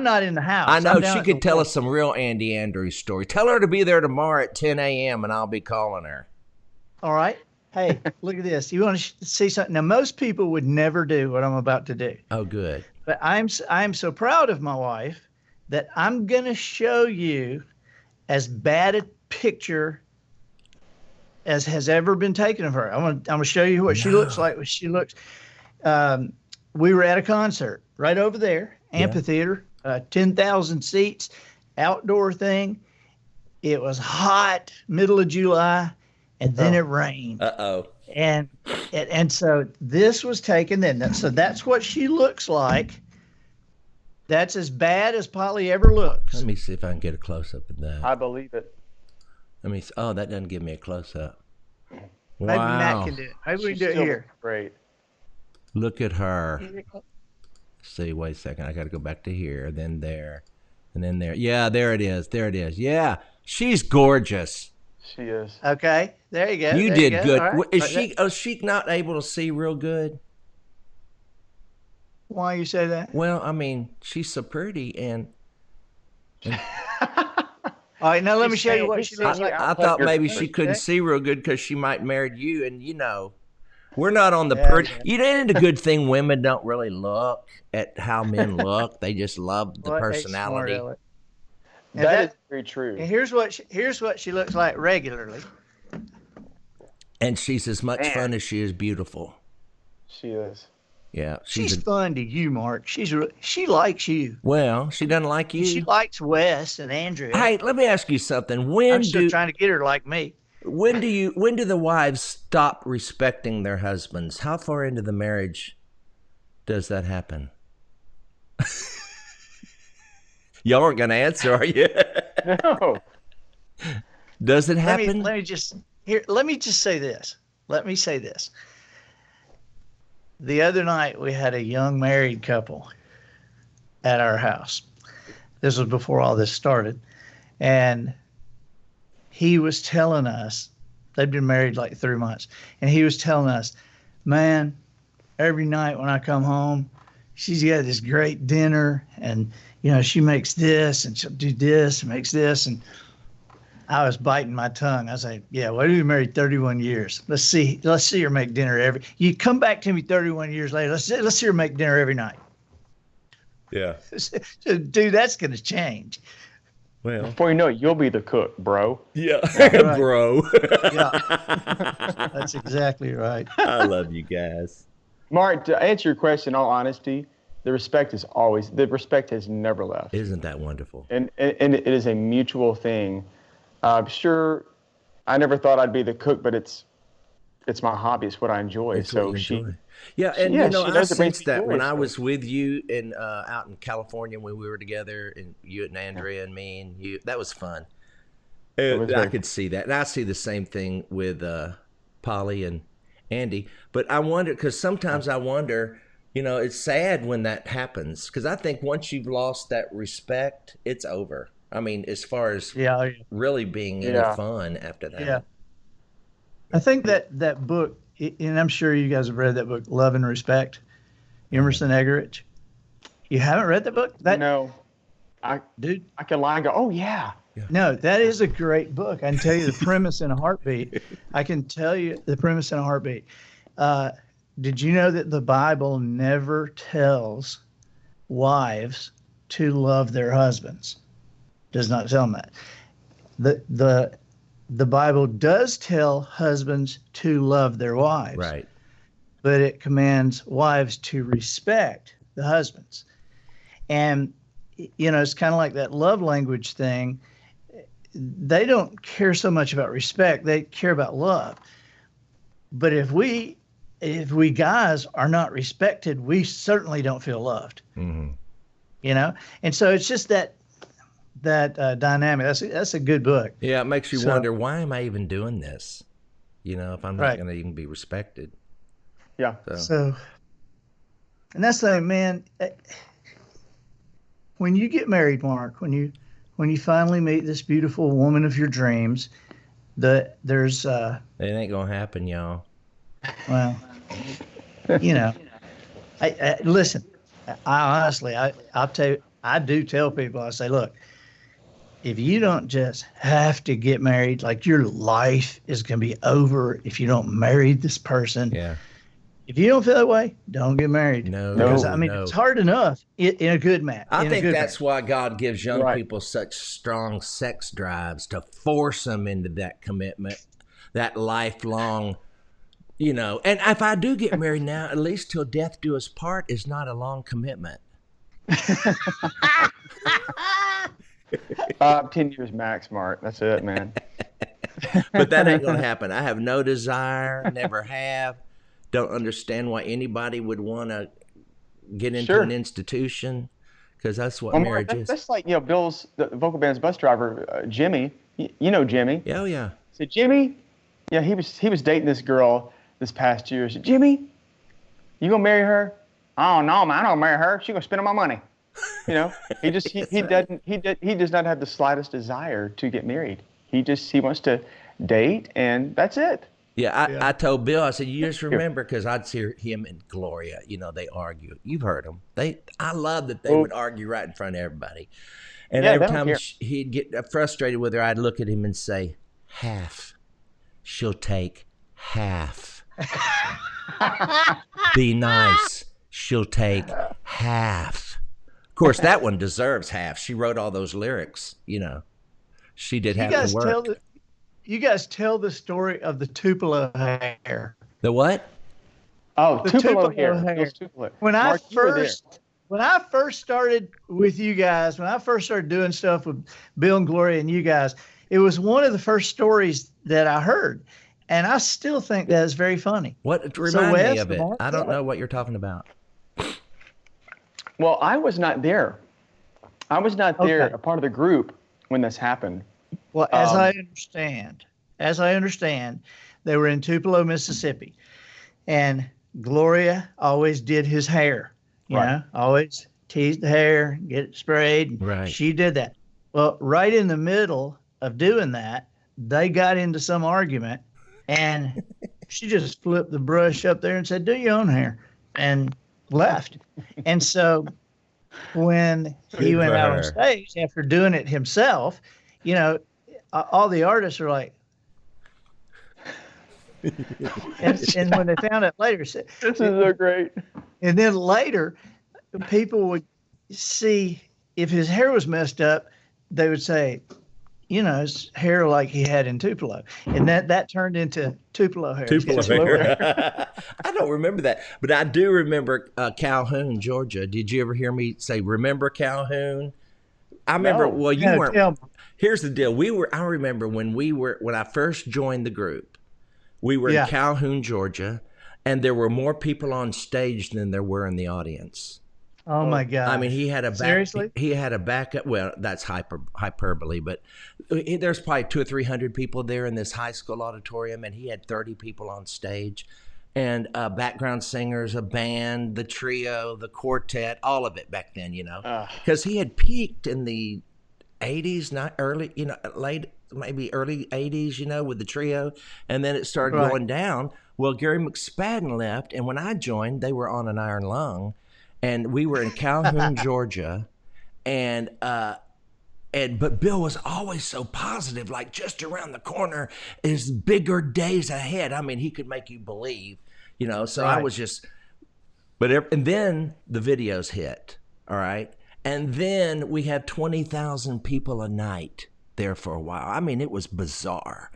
not in the house. I know she could tell us some real Andy Andrews story. Tell her to be there tomorrow at 10 a.m. and I'll be calling her. All right. Hey, look at this. You want to see something? Now, most people would never do what I'm about to do. Oh, good. But I'm so proud of my wife that I'm going to show you as bad a picture as has ever been taken of her. I'm going to show you what she looks like. She looks. We were at a concert right over there, amphitheater, 10,000 seats, outdoor thing. It was hot, middle of July, and then it rained. Uh-oh. And so this was taken then. So that's what she looks like That's as bad as Polly ever looks. Let me see if I can get a close up of that. I believe it. Let me. Oh, that doesn't give me a close up. Maybe Matt Wow. can do it. Maybe we She can do it still here. looks great. Look at her. See, wait a second. I got to go back to here, then there, and then there. Yeah, there it is. There it is. Yeah, she's gorgeous. She is. Okay, there you go. You there did you go. good. All right. Is she? Oh, she not able to see real good? Why you say that? Well, I mean, she's so pretty, and All right, now let me He's show you saying- what he's she saying looks you like. I output thought your maybe curse. she couldn't see real good because she might married you, and we're not on the Yeah, pretty. yeah. You know, isn't it a good thing women don't really look at how men look? They just love the What a personality. smart aleck. And That is very true. and here's what she looks like regularly. And she's as much Man. fun as she is beautiful. She is. Yeah, She's fun to you, Mark. She likes you. well, she doesn't like you. She likes Wes and Andrea. Hey, let me ask you something. I'm still trying to get her to like me. When do the wives stop respecting their husbands? How far into the marriage does that happen? Y'all aren't gonna answer, are you? No. Does it happen? Let me just say this. Let me say this. The other night we had a young married couple at our house. This was before all this started. And he was telling us, they'd been married like 3 months, and he was telling us, man, every night when I come home, she's got this great dinner, and she makes this and she'll do this and makes this. And I was biting my tongue. I was like, yeah, well, we married 31 years. Let's see her make dinner you come back to me 31 years later. Let's see her make dinner every night. Yeah. So, dude, that's going to change. Well. Before you know it, you'll be the cook, bro. Yeah, right. bro. Yeah, that's exactly right. I love you guys. Mark, to answer your question, in all honesty, the respect has never left. Isn't that wonderful? And it is a mutual thing. Sure, I never thought I'd be the cook, but it's my hobby. It's what I enjoy. It's so what you she, enjoy. Yeah, and she I knows it brings sensed me that joy, when I so- was with you in out in California when we were together, and you and Andrea and me and you. That was fun. was I very could see that, and I see the same thing with Polly and Andy. But I wonder, because sometimes I wonder, it's sad when that happens, because I think once you've lost that respect, it's over. I mean, as far as Yeah. really being any Yeah. fun after that. Yeah. I think that book, and I'm sure you guys have read that book, Love and Respect, Emerson Eggerichs. You haven't read that book? No, Dude, I can lie and go, oh yeah. no, that is a great book. I can tell you the premise in a heartbeat. I can tell you the premise in a heartbeat. Did you know that the Bible never tells wives to love their husbands? Does not tell them that. The Bible does tell husbands to love their wives. Right. But it commands wives to respect the husbands. And, it's kind of like that love language thing. They don't care so much about respect. They care about love. But if we guys are not respected, we certainly don't feel loved, Mm-hmm. And so it's just that dynamic. That's a good book. Yeah, it makes you So- wonder, why am I even doing this? If I'm not Right. going to even be respected. Yeah. So, and that's the thing, man. When you get married, Mark, when you finally meet this beautiful woman of your dreams, there's It ain't going to happen, y'all. well, I listen. I honestly, I'll tell you, I do tell people, I say, look, if you don't just have to get married, like your life is going to be over if you don't marry this person. Yeah. If you don't feel that way, don't get married. No, Because, no. it's hard enough in a good match. I in a think good that's match. why God gives young Right. people such strong sex drives, to force them into that commitment, that lifelong, And if I do get married now, at least till death do us part is not a long commitment. 10 years max, Mark. That's it, man. But that ain't going to happen. I have no desire, never have. Don't understand why anybody would want to get into Sure. an institution, because that's what Well, Mark, marriage is. that's like, Bill's the vocal band's bus driver, Jimmy. You know Jimmy. Oh yeah. So Jimmy, yeah, he was dating this girl this past year. I said, Jimmy, you gonna marry her? Oh no, man, I don't marry her. She gonna spend all my money. He just he does not have the slightest desire to get married. He wants to date, and that's it. Yeah, I told Bill, I said, you just remember, because I'd see him and Gloria, they argue. You've heard them. I love that they would argue right in front of everybody. And Yeah, every they don't time care. he'd get frustrated with her, I'd look at him and say, half. She'll take half. Be nice. She'll take half. Of course, that one deserves half. She wrote all those lyrics, She did half the work. You guys tell the story of the Tupelo hair. The what? Oh, The Tupelo Tupelo hair. hair. Bill's Tupelo. When Mark, you were there. when I first started with you guys, when I first started doing stuff with Bill and Gloria and you guys, it was one of the first stories that I heard. And I still think that is very funny. Remind me Wes, of it. Mark, I don't know what you're talking about. Well, I was not there. I was not there, Okay. a part of the group when this happened. Well, as I understand, they were in Tupelo, Mississippi, and Gloria always did his hair. Always teased the hair, get it sprayed. Right. She did that. Well, right in the middle of doing that, they got into some argument, and she just flipped the brush up there and said, "Do your own hair," and left. And so when he Good went for out her. on stage after doing it himself, all the artists are like, and when they found out later, This is so great. and then later, people would see if his hair was messed up, they would say, his hair like he had in Tupelo, and that turned into Tupelo hair. Tupelo Yes. hair. I don't remember that, but I do remember Calhoun, Georgia. Did you ever hear me say, remember Calhoun? I remember, No. well, you No, weren't. tell me. Here's the deal. I remember when I first joined the group, we were Yeah. in Calhoun, Georgia, and there were more people on stage than there were in the audience. Oh my God! I mean, he had a Seriously? He had a backup. Well, that's hyperbole, but there's probably 200 or 300 people there in this high school auditorium, and he had 30 people on stage, and background singers, a band, the trio, the quartet, all of it back then, because he had peaked in the 80s, not early, late, maybe early 80s, with the trio, and then it started Right. going down. Well, Gary McSpadden left, and when I joined, they were on an iron lung. And we were in Calhoun, Georgia, but Bill was always so positive, like just around the corner is bigger days ahead. I mean, he could make you believe, So I Right. was just, and then the videos hit, all right, and then we had 20,000 people a night there for a while. I mean, it was bizarre.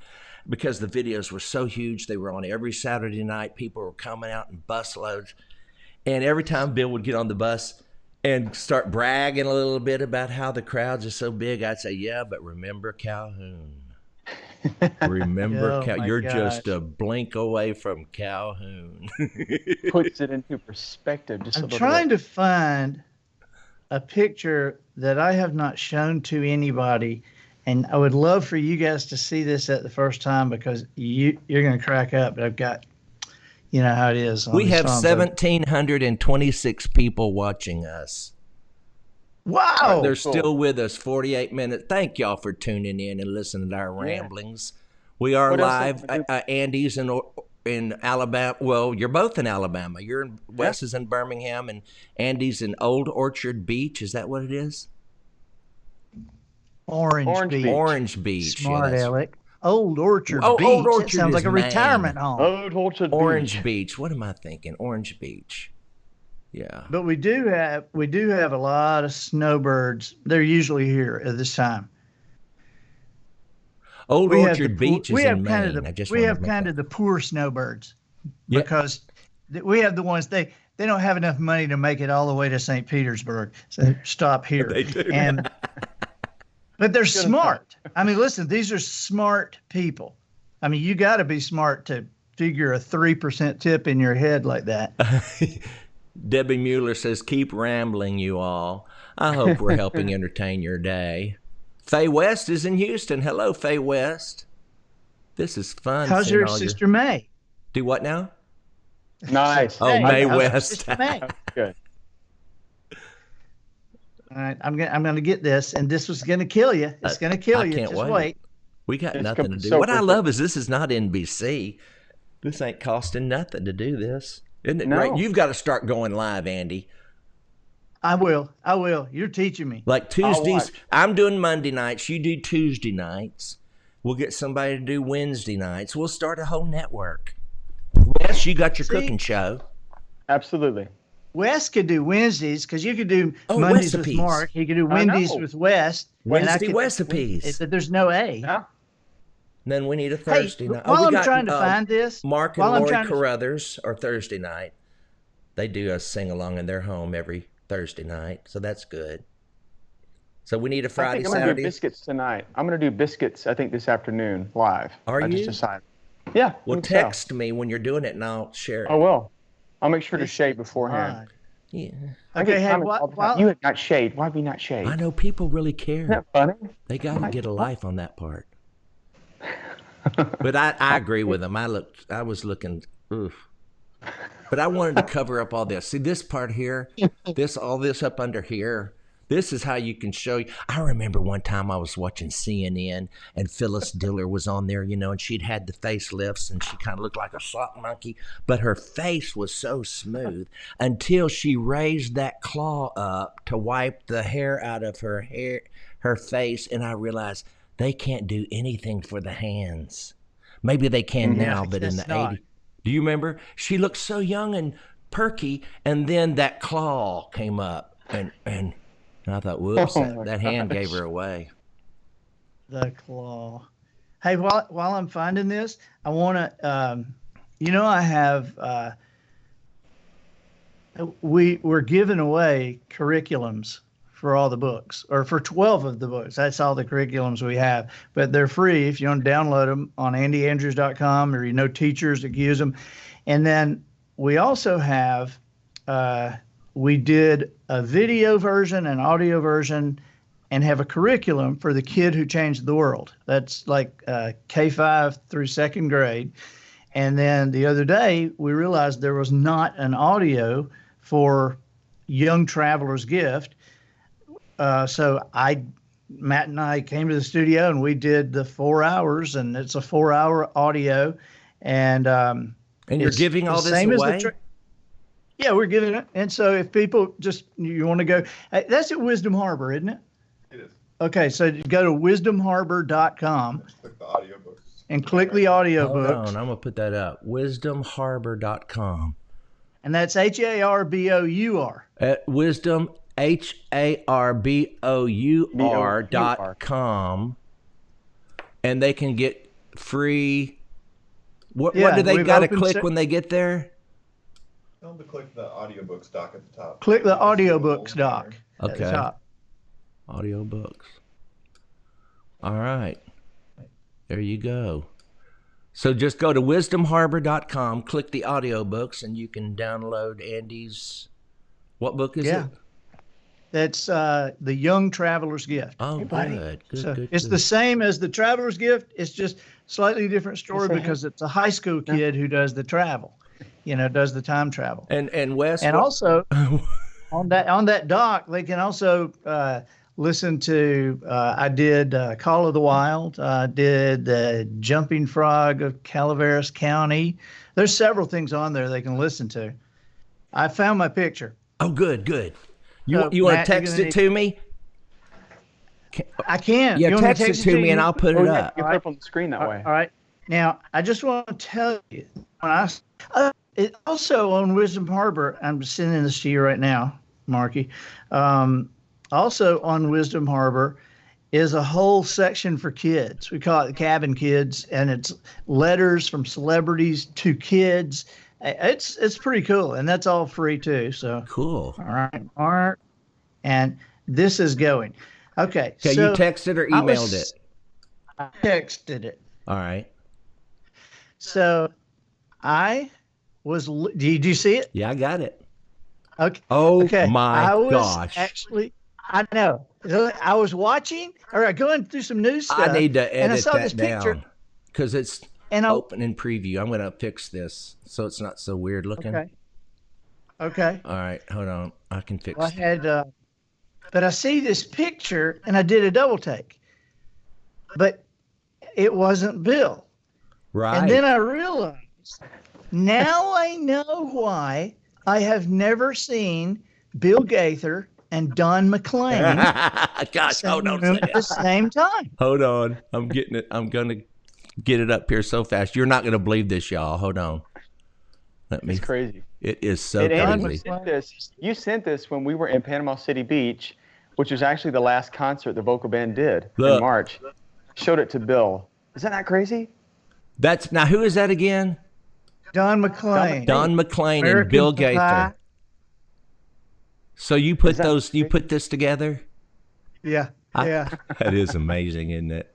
Because the videos were so huge, they were on every Saturday night. People were coming out in busloads. And every time Bill would get on the bus and start bragging a little bit about how the crowds are so big, I'd say, yeah, but remember Calhoun. Remember, Oh, my you're gosh. just a blink away from Calhoun. Puts it into perspective just a I'm little trying bit. to find a picture that I have not shown to anybody, and I would love for you guys to see this at the first time because you're going to crack up. But I've got, how it is. on We these have phones. 1,726 people watching us. Wow. They're cool. still with us 48 minutes. Thank y'all for tuning in and listening to our ramblings. We are What else live have we at Andy's in Alabama. Well, you're both in Alabama. Wes is in Birmingham, and Andy's in Old Orchard Beach. Is that what it is? Orange Beach. Orange Beach. Smart that's- Alec. Old Orchard Oh, Beach. Old That Orchard sounds is like a Maine. retirement home. Old Orchard Beach. Orange Beach. What am I thinking? Orange Beach. Yeah. But we do have a lot of snowbirds. They're usually here at this time. Old We have Orchard the Beach poor- is we have in kind Maine. of I just we wanted have to make kind that- of the poor snowbirds Yeah. because we have the ones they don't have enough money to make it all the way to St. Petersburg, so stop here. They do. But they're smart. I mean, listen, these are smart people. I mean, you got to be smart to figure a 3% tip in your head like that. Debbie Mueller says, keep rambling, you all. I hope we're helping entertain your day. Faye West is in Houston. Hello, Faye West. This is fun. How's seeing your all sister May? Do what now? Nice. Oh, May how's your West. sister May? Good. All right, I'm gonna get this, and this was gonna kill you. It's gonna kill I you. can't Just wait. wait. We got It's nothing to do. so What I perfect. love is this is not NBC. This ain't costing nothing to do this. Isn't it No. great? You've got to start going live, Andy. I will. You're teaching me. Like Tuesdays, watch. I'm doing Monday nights. You do Tuesday nights. We'll get somebody to do Wednesday nights. We'll start a whole network. Yes, you got your cooking show. Absolutely. Wes could do Wednesdays because you could do Oh, Mondays recipes. with Mark. He could do I know. Wednesdays with Wes. and I Wednesday could- recipes. But there's no A. Yeah. Then we need a Thursday night. While we I'm got, trying to find this, Mark and while I'm Lori trying to- Carruthers are Thursday night. They do a sing along in their home every Thursday night, so that's good. So we need a I Friday, think I'm gonna do Saturday. biscuits tonight. I'm gonna do biscuits. I think this afternoon live. Are I you? just decided. Yeah. I Well, think so. text me when you're doing it, and I'll share it. I will. I'll make sure to shave beforehand. Odd. Yeah. I Okay, get hey, comments all the time, while, you have not shaved. Why have you not shaved? I know people really care. Isn't that funny? They got to get a life on that part. But I agree with them. I was looking, oof. But I wanted to cover up all this. See this part here, all this up under here. This is how you can show you. I remember one time I was watching CNN and Phyllis Diller was on there, and she'd had the facelifts and she kind of looked like a sock monkey, but her face was so smooth until she raised that claw up to wipe the hair out of her face, and I realized they can't do anything for the hands. Maybe they can now, but in the Guess not. 80s. Do you remember? She looked so young and perky, and then that claw came up, and I thought, whoops, Oh my that hand gosh. gave her away. the claw. Hey, while I'm finding this, I want to. I have. We're giving away curriculums for all the books, or for 12 of the books. That's all the curriculums we have, but they're free if you want to download them on andyandrews.com, or teachers that use them. And then we also have. We did a video version and audio version, and have a curriculum for the kid who changed the world. That's like K-5 through second grade. And then the other day, we realized there was not an audio for Young Traveler's Gift. So Matt and I came to the studio and we did the 4 hours, and it's a 4-hour audio. And you're it's giving all the this same as the away? Yeah, we're giving it. And so if people you want to go, that's at Wisdom Harbor, isn't it? It is. Okay, so you go to wisdomharbor.com Click the audiobooks. and click the audio Hold books. on, I'm going to put that up. Wisdomharbor.com. And that's HARBOUR. At wisdom, HARBOUR.com. And they can get free. What Yeah, do they we've got to opened click when they get there? Tell them to click the audiobooks doc at the top. Click the You can see audiobooks the whole doc banner. at the Okay. top. Audiobooks. All right. There you go. So just go to wisdomharbor.com, click the audiobooks, and you can download Andy's. What book is Yeah. it? That's the Young Traveler's Gift. Oh, Hey, buddy. good. Good, So good. it's good. the same as the Traveler's Gift. It's just slightly different story Yes, because it's a high school kid who does the travel, does the time travel. And Wes. And what- also on that doc, they can also listen to. I did Call of the Wild. I did the Jumping Frog of Calaveras County. There's several things on there they can listen to. I found my picture. Oh, good. You So, you want to Matt, you're text gonna it to me? I can. Yeah, You want me text it to me and I'll put Oh, it yeah, up. you put it up on the screen that way. All right. Now, I just want to tell you, it also on Wisdom Harbor, I'm sending this to you right now, Marky. Also on Wisdom Harbor is a whole section for kids. We call it the Cabin Kids, and it's letters from celebrities to kids. It's pretty cool, and that's all free too. So, Cool. all right, Mark, and this is going. Okay, Okay, so you texted or I emailed it? I texted it. All right. So I was. Did you see it? Yeah, I got it. Okay. Oh Okay. my I was gosh. Actually, I know. I was watching or going through some news stuff. I need to and I edit saw this that picture, down because it's and I open in preview. I'm going to fix this so it's not so weird looking. okay. All right, hold on. I can Well, fix I it. had, but I see this picture, and I did a double take, but it wasn't Bill. And then Right. I realized now I know why I have never seen Bill Gaither and Don McLean Gosh, hold on singing a room second. at the same time. Hold on. I'm getting it. I'm going to get it up here so fast. You're not going to believe this, y'all. Hold on. Let me. It's crazy. It is so And Andy, crazy. you sent this when we were in Panama City Beach, which was actually the last concert the vocal band did in Look. March. Showed it to Bill. Is that not crazy? That's now. Who is that again? Don McLean. Don McLean and American Bill Pie. Gaither. So you put Is that those. You crazy? put this together. Yeah. Yeah. That is amazing, isn't it?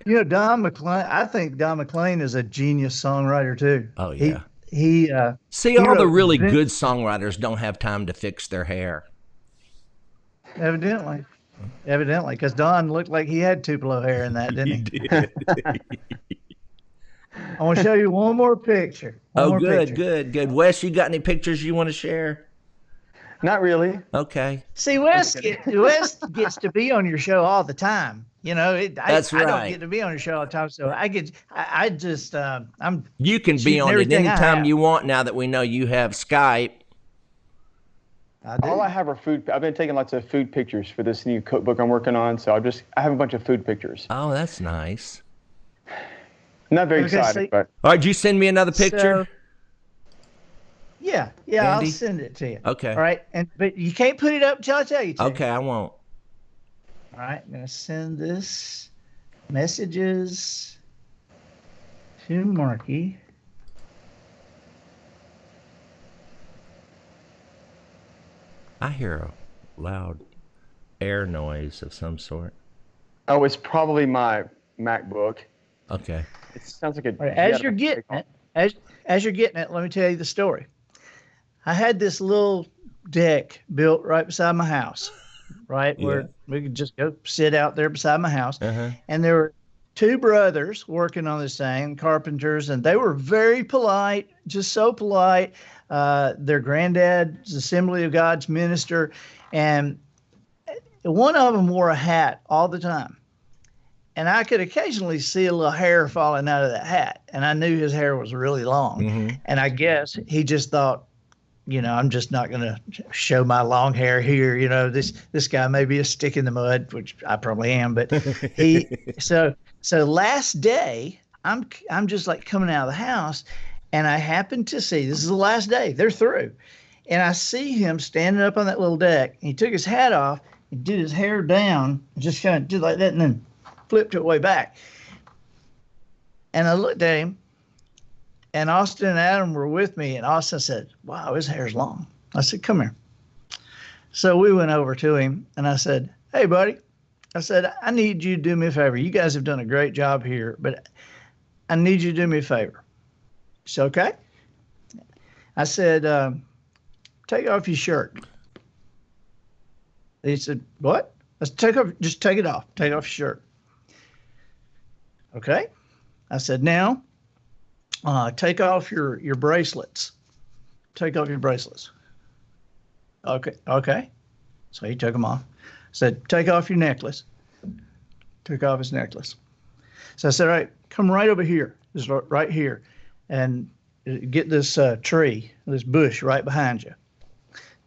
You know, Don McLean, I think Don McLean is a genius songwriter too. Oh yeah. He See, he all the wrote really Vin- good songwriters don't have time to fix their hair. Evidently, because Don looked like he had Tupelo hair in that, didn't he? did. I want to show you one more picture. One Oh, more good, picture. good. Wes, you got any pictures you want to share? Not really. Okay. See, Wes gets to be on your show all the time. You know, That's I don't right. get to be on your show all the time, so I just I'm You can be shooting on it everything I anytime have. you want now that we know you have Skype. I do. All I have are food. I've been taking lots of food pictures for this new cookbook I'm working on. So I have a bunch of food pictures. Oh, that's nice. Not very Okay, exciting, so- but All right, did you send me another picture? So, yeah, I'll Andy? send it to you. Okay. All right, but you can't put it up until I tell you to. Okay, I won't. All right, I'm gonna send this messages to Marky. I hear a loud air noise of some sort. oh, it's probably my MacBook. Okay. It sounds like a. All right, as you're getting it, as you're getting it, let me tell you the story. I had this little deck built right beside my house, right where Yeah. we could just go sit out there beside my house. Uh-huh. And there were two brothers working on this thing, carpenters, and they were very polite, just so polite. Their granddad's Assembly of God's minister, and one of them wore a hat all the time. And I could occasionally see a little hair falling out of that hat, and I knew his hair was really long. Mhm. And I guess he just thought, you know, I'm just not going to show my long hair here. You know, this guy may be a stick in the mud, which I probably am. But he so last day, I'm just like coming out of the house, and I happened to see, this is the last day, they're through, and I see him standing up on that little deck. And he took his hat off and did his hair down, just kind of did like that, and then flipped it way back. And I looked at him, and Austin and Adam were with me, and Austin said, "Wow, his hair's long." I said, "Come here." So we went over to him, and I said, "Hey, buddy," I said, "I need you to do me a favor. You guys have done a great job here, but I need you to do me a favor." He said, "Okay." I said, "Take off your shirt." He said, "What?" I said, just take it off. Take off your shirt. Okay. I said, "Now, take off your bracelets. Take off your bracelets." Okay. So he took them off. Said, "Take off your necklace." Took off his necklace. So I said, "All right, come right over here, just right here, and get this tree, this bush right behind you.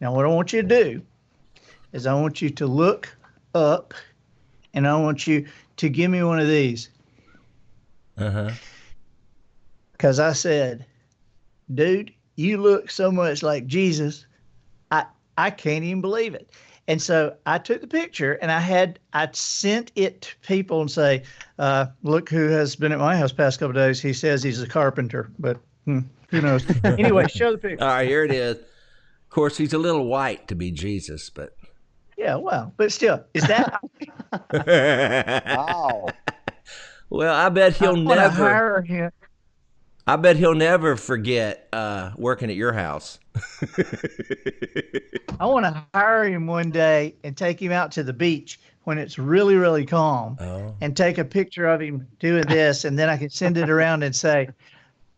Now, what I want you to do is I want you to look up, and I want you to give me one of these." Uh-huh. Because I said, "Dude, you look so much like Jesus. I can't even believe it." And so I took the picture, and I sent it to people and say, "Look who has been at my house past couple of days. He says he's a carpenter, but who knows?" Anyway, show the picture. All right, here it is. Of course, he's a little white to be Jesus, but Yeah, well, but still, is that Wow. well, I bet I he'll want to never. hire him? I bet he'll never forget working at your house. I want to hire him one day and take him out to the beach when it's really, really calm and take a picture of him doing this. And then I can send it around and say,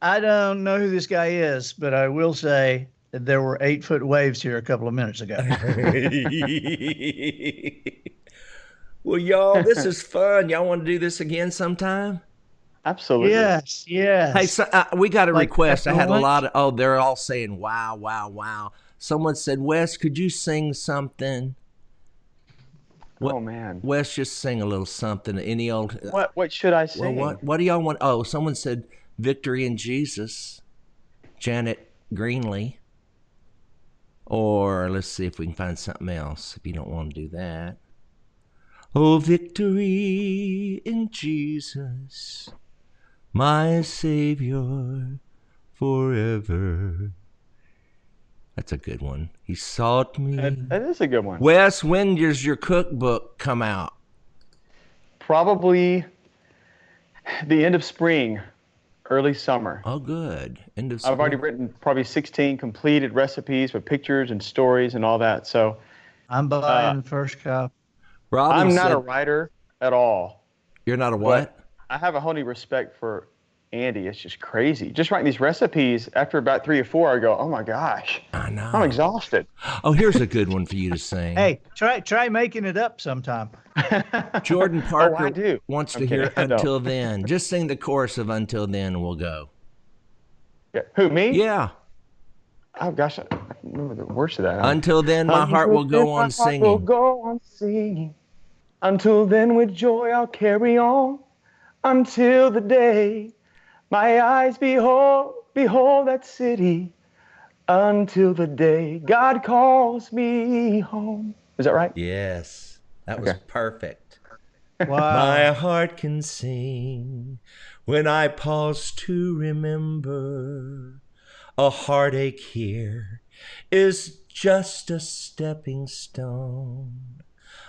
I don't know who this guy is, but I will say that there were 8-foot waves here a couple of minutes ago. Well, y'all, this is fun. Y'all want to do this again sometime? Absolutely. Yes, yes. Hey, so, we got a request. I after had a lunch? lot of, they're all saying, wow, wow, wow. Someone said, Wes, could you sing something? Oh man. Wes, just sing a little something. Any old. What should I sing? Well, what do y'all want? Oh, someone said Victory in Jesus, Janet Greenlee. Or let's see if we can find something else if you don't want to do that. Oh, victory in Jesus, my Savior forever. That's a good one. He sought me. That is a good one. Wes, when does your cookbook come out? Probably the end of spring, early summer. Oh, good. End of I've already written probably 16 completed recipes with pictures and stories and all that. So I'm buying the first copy. Robin I'm not said, a writer at all. You're not a what? I have a whole new respect for Andy. It's just crazy. Just writing these recipes, after about 3 or 4, I go, oh my gosh. I know. I'm exhausted. Oh, here's a good one for you to sing. Hey, try making it up sometime. Jordan Parker I do. wants to I'm hear kidding. I don't. Until Then. Just sing the chorus of Until Then and we'll go. Yeah. Who, me? Yeah. Oh gosh, I remember the words of that. Until then, my heart will go on Will singing. go on singing. Until then, with joy I'll carry on. Until the day my eyes behold that city. Until the day God calls me home. Is that right? Yes. That was perfect. Wow. My heart can sing when I pause to remember. A heartache here is just a stepping stone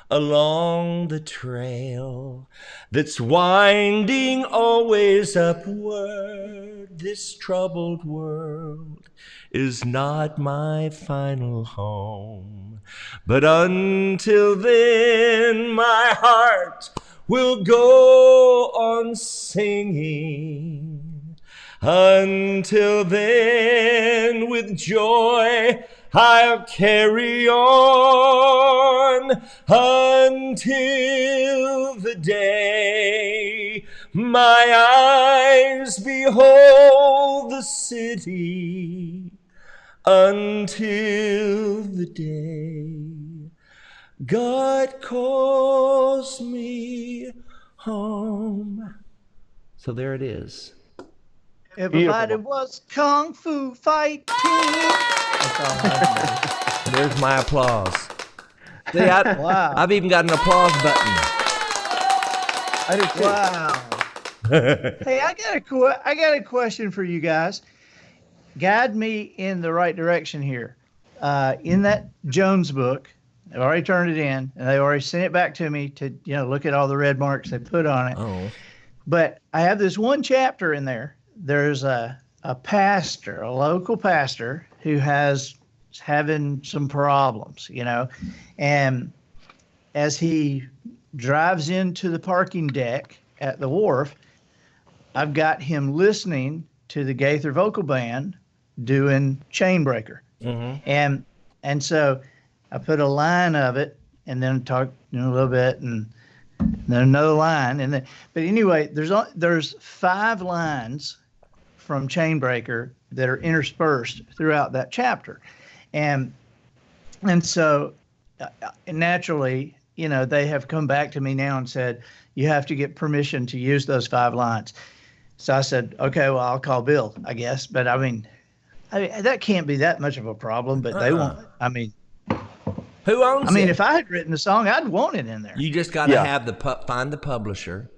along the trail that's winding always upward. This troubled world is not my final home. But until then, my heart will go on singing. Until then, with joy, I'll carry on until the day my eyes behold the city. Until the day God calls me home. So there it is. Everybody Beautiful. was kung fu fighting. That's all I know. There's my applause. See, Wow. I've even got an applause button. I do too. Wow. Hey, I got a question for you guys. Guide me in the right direction here. In that Jones book, I've already turned it in, and they already sent it back to me to look at all the red marks they put on it. Oh. But I have this one chapter in there. There's a pastor, a local pastor, who is having some problems, and as he drives into the parking deck at the wharf, I've got him listening to the Gaither Vocal Band doing Chainbreaker. Mm-hmm. And so I put a line of it and then talk a little bit and then another line. But anyway, there's 5 lines from Chainbreaker that are interspersed throughout that chapter. And so naturally, they have come back to me now and said, you have to get permission to use those 5 lines. So I said, okay, well, I'll call Bill, I guess. But I mean, that can't be that much of a problem, but they won't. Who owns it? If I had written the song, I'd want it in there. You just got to Yeah. have find the publisher,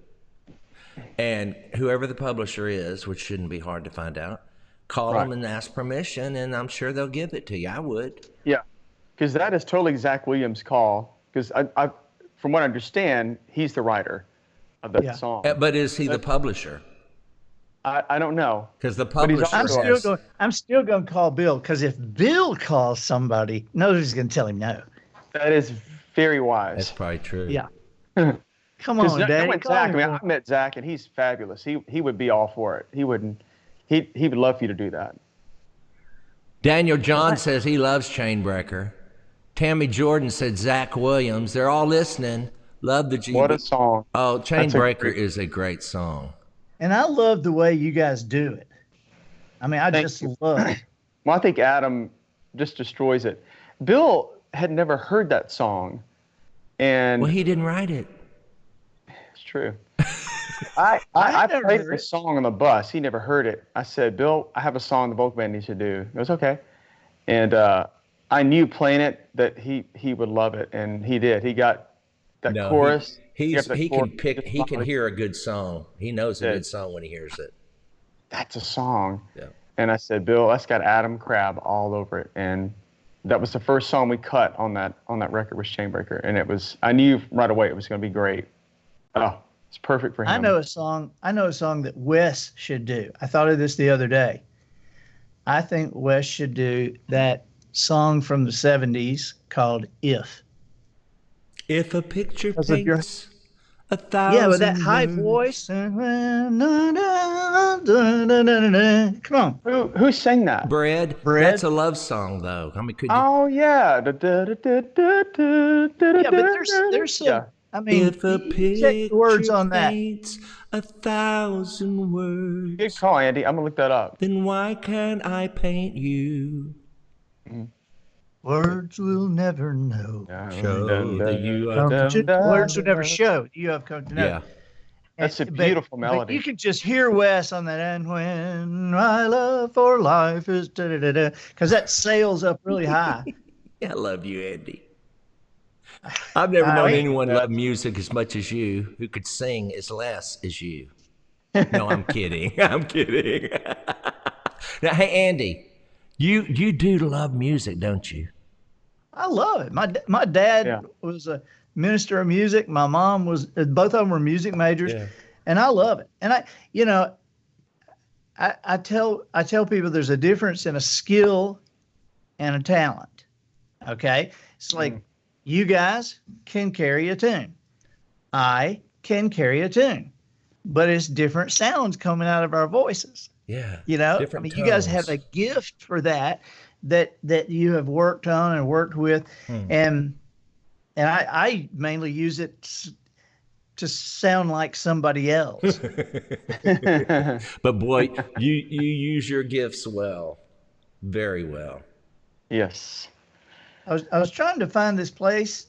and whoever the publisher is, which shouldn't be hard to find out, call them and ask permission, and I'm sure they'll give it to you. I would. Yeah, because that is totally Zach Williams' call. Because I, from what I understand, he's the writer of that song. But is he the publisher? I don't know. Because the But he's publisher also- I'm still going to call Bill, because if Bill calls somebody, nobody's going to tell him no. That is very That's wise. probably true. Yeah. Come Because on, Daddy. knowing call Zach, I him mean, for I've met Zach, and he's fabulous. He would be all for it. He would love for you to do that. Daniel John says he loves Chainbreaker. Tammy Jordan said Zach Williams. They're all listening. Love the GB. What a song. Oh, That's a Chainbreaker great- is a great song. And I love the way you guys do it. I mean, I Thank just you. love it. Well, I think Adam just destroys it. Bill had never heard that song, and Well, he didn't write it. it's true. I never played heard the it. song on the bus. He never heard it. I said, Bill, I have a song the vocal band needs to do. It was okay. And I knew playing it that he would love it, and he did. He got that No, chorus. He got the can chorus. pick. He can hear a good song. He knows a Yeah. good song when he hears it. That's a song. Yeah. And I said, Bill, that's got Adam Crab all over it. And that was the first song we cut on that record was Chainbreaker. And I knew right away it was going to be great. Oh, it's perfect for him. I know a song that Wes should do. I thought of this the other day. I think Wes should do that song from the 70s called If. If a picture Because of your- paints 1,000 Yeah, with that high words. voice. Come on. Who sang that? Bread. Bread? That's a love song, though. I mean, could you? Oh, yeah. Yeah, but there's some, Yeah. I mean, If a you check the words picture on that. paints 1,000 Good words, call, Andy. I'm going to look that up. then why can't I paint you? Words will never know. Show that you are. Words will never show. You have come to know. Yeah. That's a But- beautiful but melody. you can just hear Wes on that, and when my love for life is da-da-da-da, because that sails up really high. I love you, Andy. I've never known anyone love music as much as you, who could sing as less as you. No, I'm kidding. I'm kidding. Now, hey, Andy, you do love music, don't you? I love it. My dad Yeah. was a minister of music. My mom was. Both of them were music majors, Yeah. and I love it. And I tell people there's a difference in a skill and a talent. Okay, it's like you guys can carry a tune. I can carry a tune, but it's different sounds coming out of our voices. Yeah. You know, Different I mean, you guys have tones. a gift for that you have worked on and worked with, and I mainly use it to sound like somebody else. But boy, you use your gifts well, very well. Yes. I was trying to find this place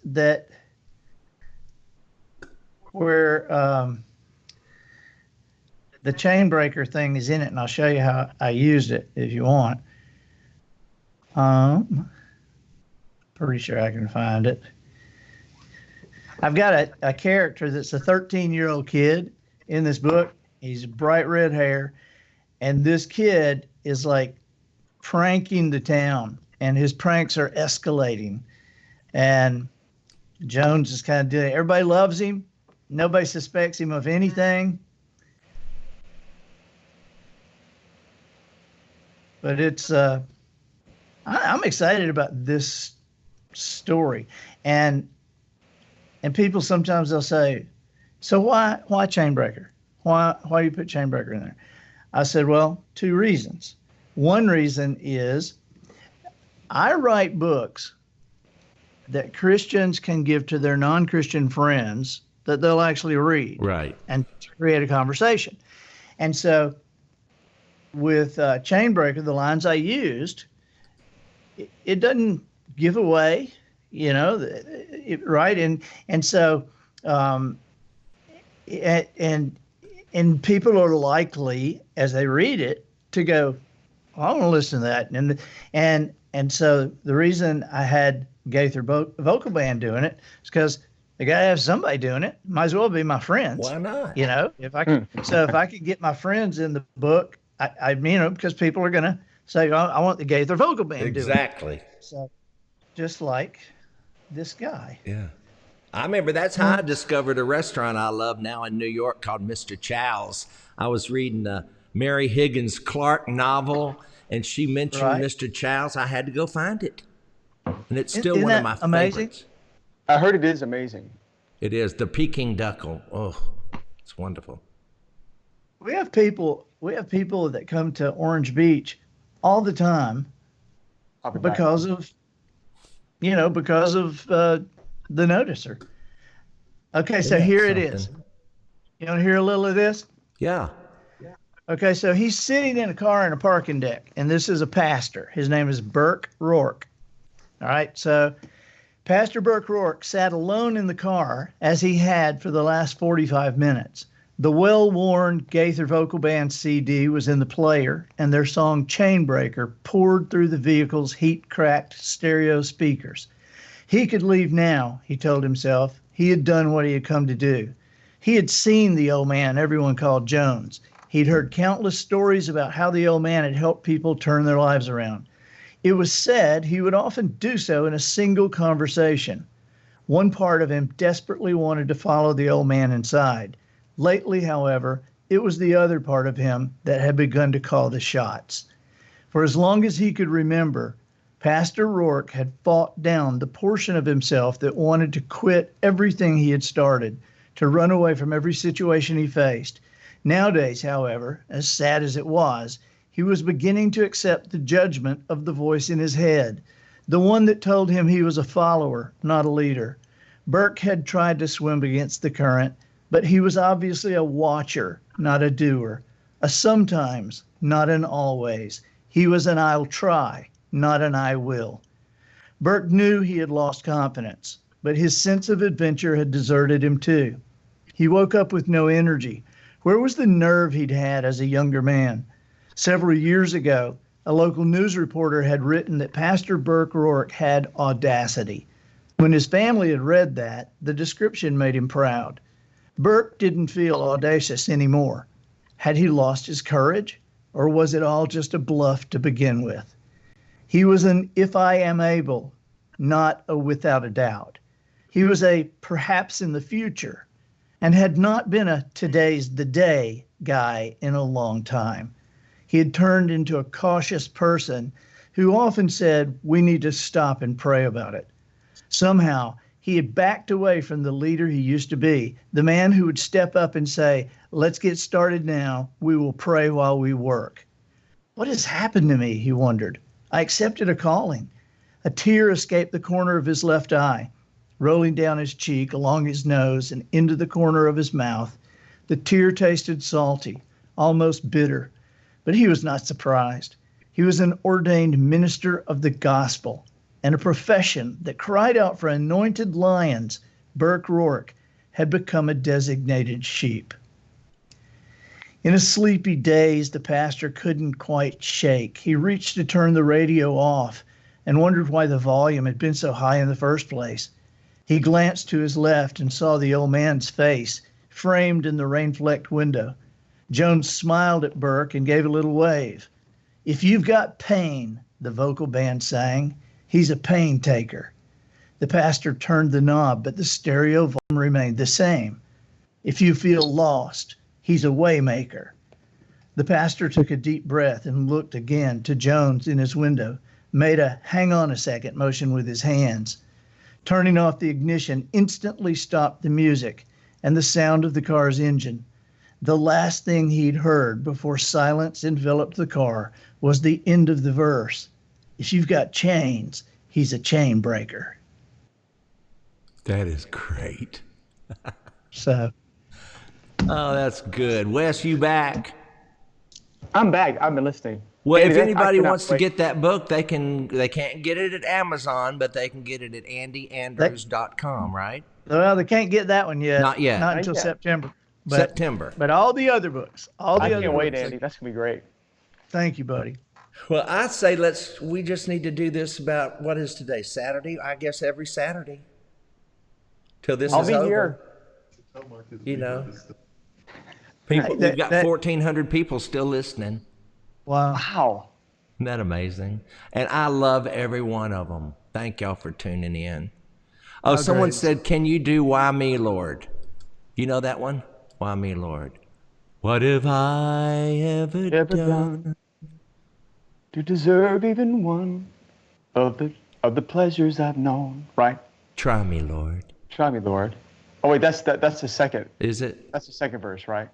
where the chain breaker thing is in it, and I'll show you how I used it if you want. Pretty sure I can find it. I've got a character that's a 13-year-old kid in this book. He's bright red hair, and this kid is like pranking the town, and his pranks are escalating. And Jones is kind of doing it. Everybody loves him. Nobody suspects him of anything. But it's I'm excited about this story, and people sometimes they'll say, "So why Chainbreaker? Why you put Chainbreaker in there?" I said, "Well, two reasons. One reason is I write books that Christians can give to their non-Christian friends that they'll actually read, Right. and create a conversation. And so with Chainbreaker, the lines I used, it doesn't give away, right? And so and people are likely, as they read it, to go, "I want to listen to that." And so the reason I had Gaither Vocal Band doing it is because they got to have somebody doing it. Might as well be my friends. Why not? If I could, so if I could get my friends in the book, I because people are going to say, I want the Gaither Vocal Band doing it. Exactly. So just like this guy. Yeah. I remember that's how I discovered a restaurant I love now in New York called Mr. Chow's. I was reading Mary Higgins Clark novel, and she mentioned Right. Mr. Childs. I had to go find it, and it's still Isn't one of that my amazing? favorites. I heard it is amazing. It is the Peking Duckle. Oh, it's wonderful. We have people that come to Orange Beach all the time I'll be back. because of the noticer. Okay, so Isn't that here it is. something? You want to hear a little of this? Yeah. Okay, so he's sitting in a car in a parking deck, and this is a pastor. His name is Burke Rourke. All right, so Pastor Burke Rourke sat alone in the car as he had for the last 45 minutes. The well-worn Gaither Vocal Band CD was in the player, and their song Chainbreaker poured through the vehicle's heat-cracked stereo speakers. He could leave now, he told himself. He had done what he had come to do. He had seen the old man everyone called Jones. He'd heard countless stories about how the old man had helped people turn their lives around. It was said he would often do so in a single conversation. One part of him desperately wanted to follow the old man inside. Lately, however, it was the other part of him that had begun to call the shots. For as long as he could remember, Pastor Rourke had fought down the portion of himself that wanted to quit everything he had started, to run away from every situation he faced. Nowadays, however, as sad as it was, he was beginning to accept the judgment of the voice in his head, the one that told him he was a follower, not a leader. Burke had tried to swim against the current, but he was obviously a watcher, not a doer, a sometimes, not an always. He was an I'll try, not an I will. Burke knew he had lost confidence, but his sense of adventure had deserted him too. He woke up with no energy. Where was the nerve he'd had as a younger man? Several years ago, a local news reporter had written that Pastor Burke Rourke had audacity. When his family had read that, the description made him proud. Burke didn't feel audacious anymore. Had he lost his courage, or was it all just a bluff to begin with? He was an if I am able, not a without a doubt. He was a perhaps in the future, and had not been a today's the day guy in a long time. He had turned into a cautious person who often said, we need to stop and pray about it. Somehow, he had backed away from the leader he used to be, the man who would step up and say, let's get started now. We will pray while we work. What has happened to me, he wondered. I accepted a calling. A tear escaped the corner of his left eye, rolling down his cheek, along his nose, and into the corner of his mouth. The tear tasted salty, almost bitter, but he was not surprised. He was an ordained minister of the gospel, and a profession that cried out for anointed lions. Burke Rourke had become a designated sheep. In a sleepy daze the pastor couldn't quite shake. He reached to turn the radio off and wondered why the volume had been so high in the first place. He glanced to his left and saw the old man's face framed in the rain-flecked window. Jones smiled at Burke and gave a little wave. If you've got pain, the vocal band sang, he's a pain taker. The pastor turned the knob, but the stereo volume remained the same. If you feel lost, he's a way maker. The pastor took a deep breath and looked again to Jones in his window, made a hang on a second motion with his hands. Turning off the ignition instantly stopped the music and the sound of the car's engine. The last thing he'd heard before silence enveloped the car was the end of the verse. If you've got chains, he's a chain breaker. That is great. So, Oh, that's good. Wes, you back? I'm back. I've been listening. Well, Andy, if anybody I cannot wants to wait. get that book, they can't get it at Amazon, but they can get it at andyandrews.com, right? well, they can't get that one yet. Not yet. Not Not until yet. September. But, September. But all the other books, I can't wait, Andy. That's gonna be great. Thank you, buddy. Well, I say we just need to do this about, what is today, Saturday? I guess every Saturday. Till this I'll is be over. here. You know. People, we've got 1,400 people still listening. Wow. Wow. Isn't that amazing? And I love every one of them. Thank y'all for tuning in. Oh, someone great. said, can you do Why Me, Lord? You know that one? Why Me, Lord? What have I ever Ever done? done to deserve even one of the pleasures I've known? Right? Try me, Lord. Try me, Lord. Oh wait, that's the second. Is it? That's the second verse, right?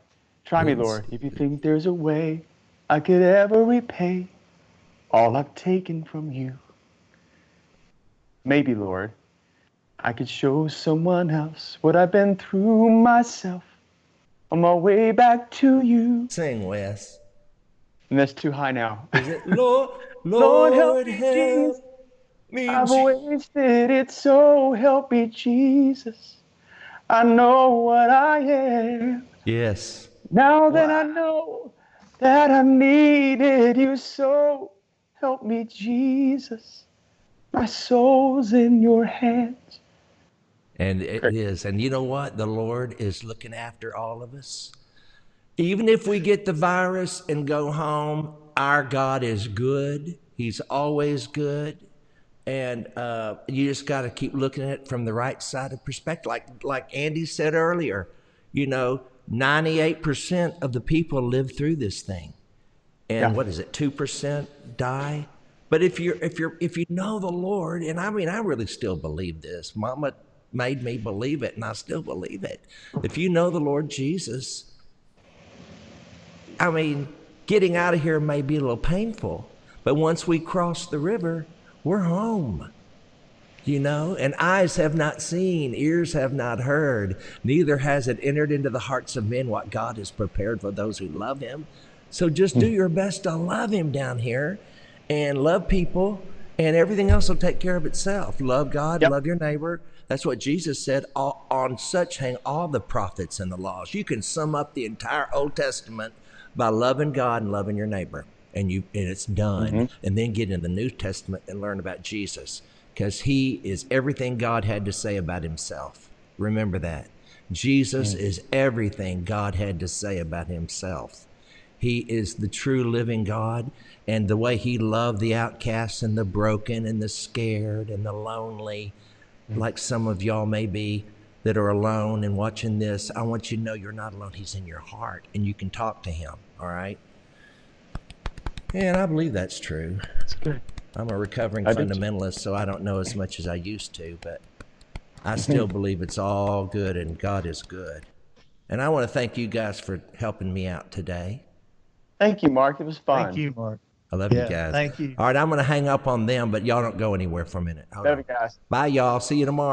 Try me, Yes. Lord, if you think there's a way I could ever repay all I've taken from you. Maybe, Lord, I could show someone else what I've been through myself on my way back to you. Sing, Wes. And that's too high now. Is it? Lord, Lord, help Lord, me, Jesus. help me. I've wasted it, so help me, Jesus. I know what I am. Yes. Now that I Wow. know that I needed you, so help me, Jesus. My soul's in your hands. And it Great. is. And you know what? The Lord is looking after all of us. Even if we get the virus and go home, our God is good. He's always good. And you just got to keep looking at it from the right side of perspective. Like Andy said earlier, 98% of the people live through this thing. And Yeah. what is it, 2% die? But if you know the Lord, and I mean, I really still believe this. Mama made me believe it, and I still believe it. If you know the Lord Jesus, I mean, getting out of here may be a little painful, but once we cross the river, we're home. And eyes have not seen, ears have not heard, neither has it entered into the hearts of men what God has prepared for those who love him. So just do your best to love him down here and love people, and everything else will take care of itself. Love God, Yep. love your neighbor. That's what Jesus said. On such hang all the prophets and the laws. You can sum up the entire Old Testament by loving God and loving your neighbor, and it's done. And then get in the New Testament and learn about Jesus, because he is everything God had to say about himself. Remember that. Jesus is everything God had to say about himself. He is the true living God, and the way he loved the outcasts and the broken and the scared and the lonely, like some of y'all may be that are alone and watching this, I want you to know you're not alone. He's in your heart, and you can talk to him, all right? And I believe that's true. That's good. I'm a recovering I do too. fundamentalist, so I don't know as much as I used to, but I still believe it's all good and God is good. And I want to thank you guys for helping me out today. Thank you, Mark. It was fun. Thank you, Mark. I love you Yeah, guys. thank you. All right, I'm going to hang up on them, but y'all don't go anywhere for a minute. Hold Love on. you guys. Bye, y'all. See you tomorrow.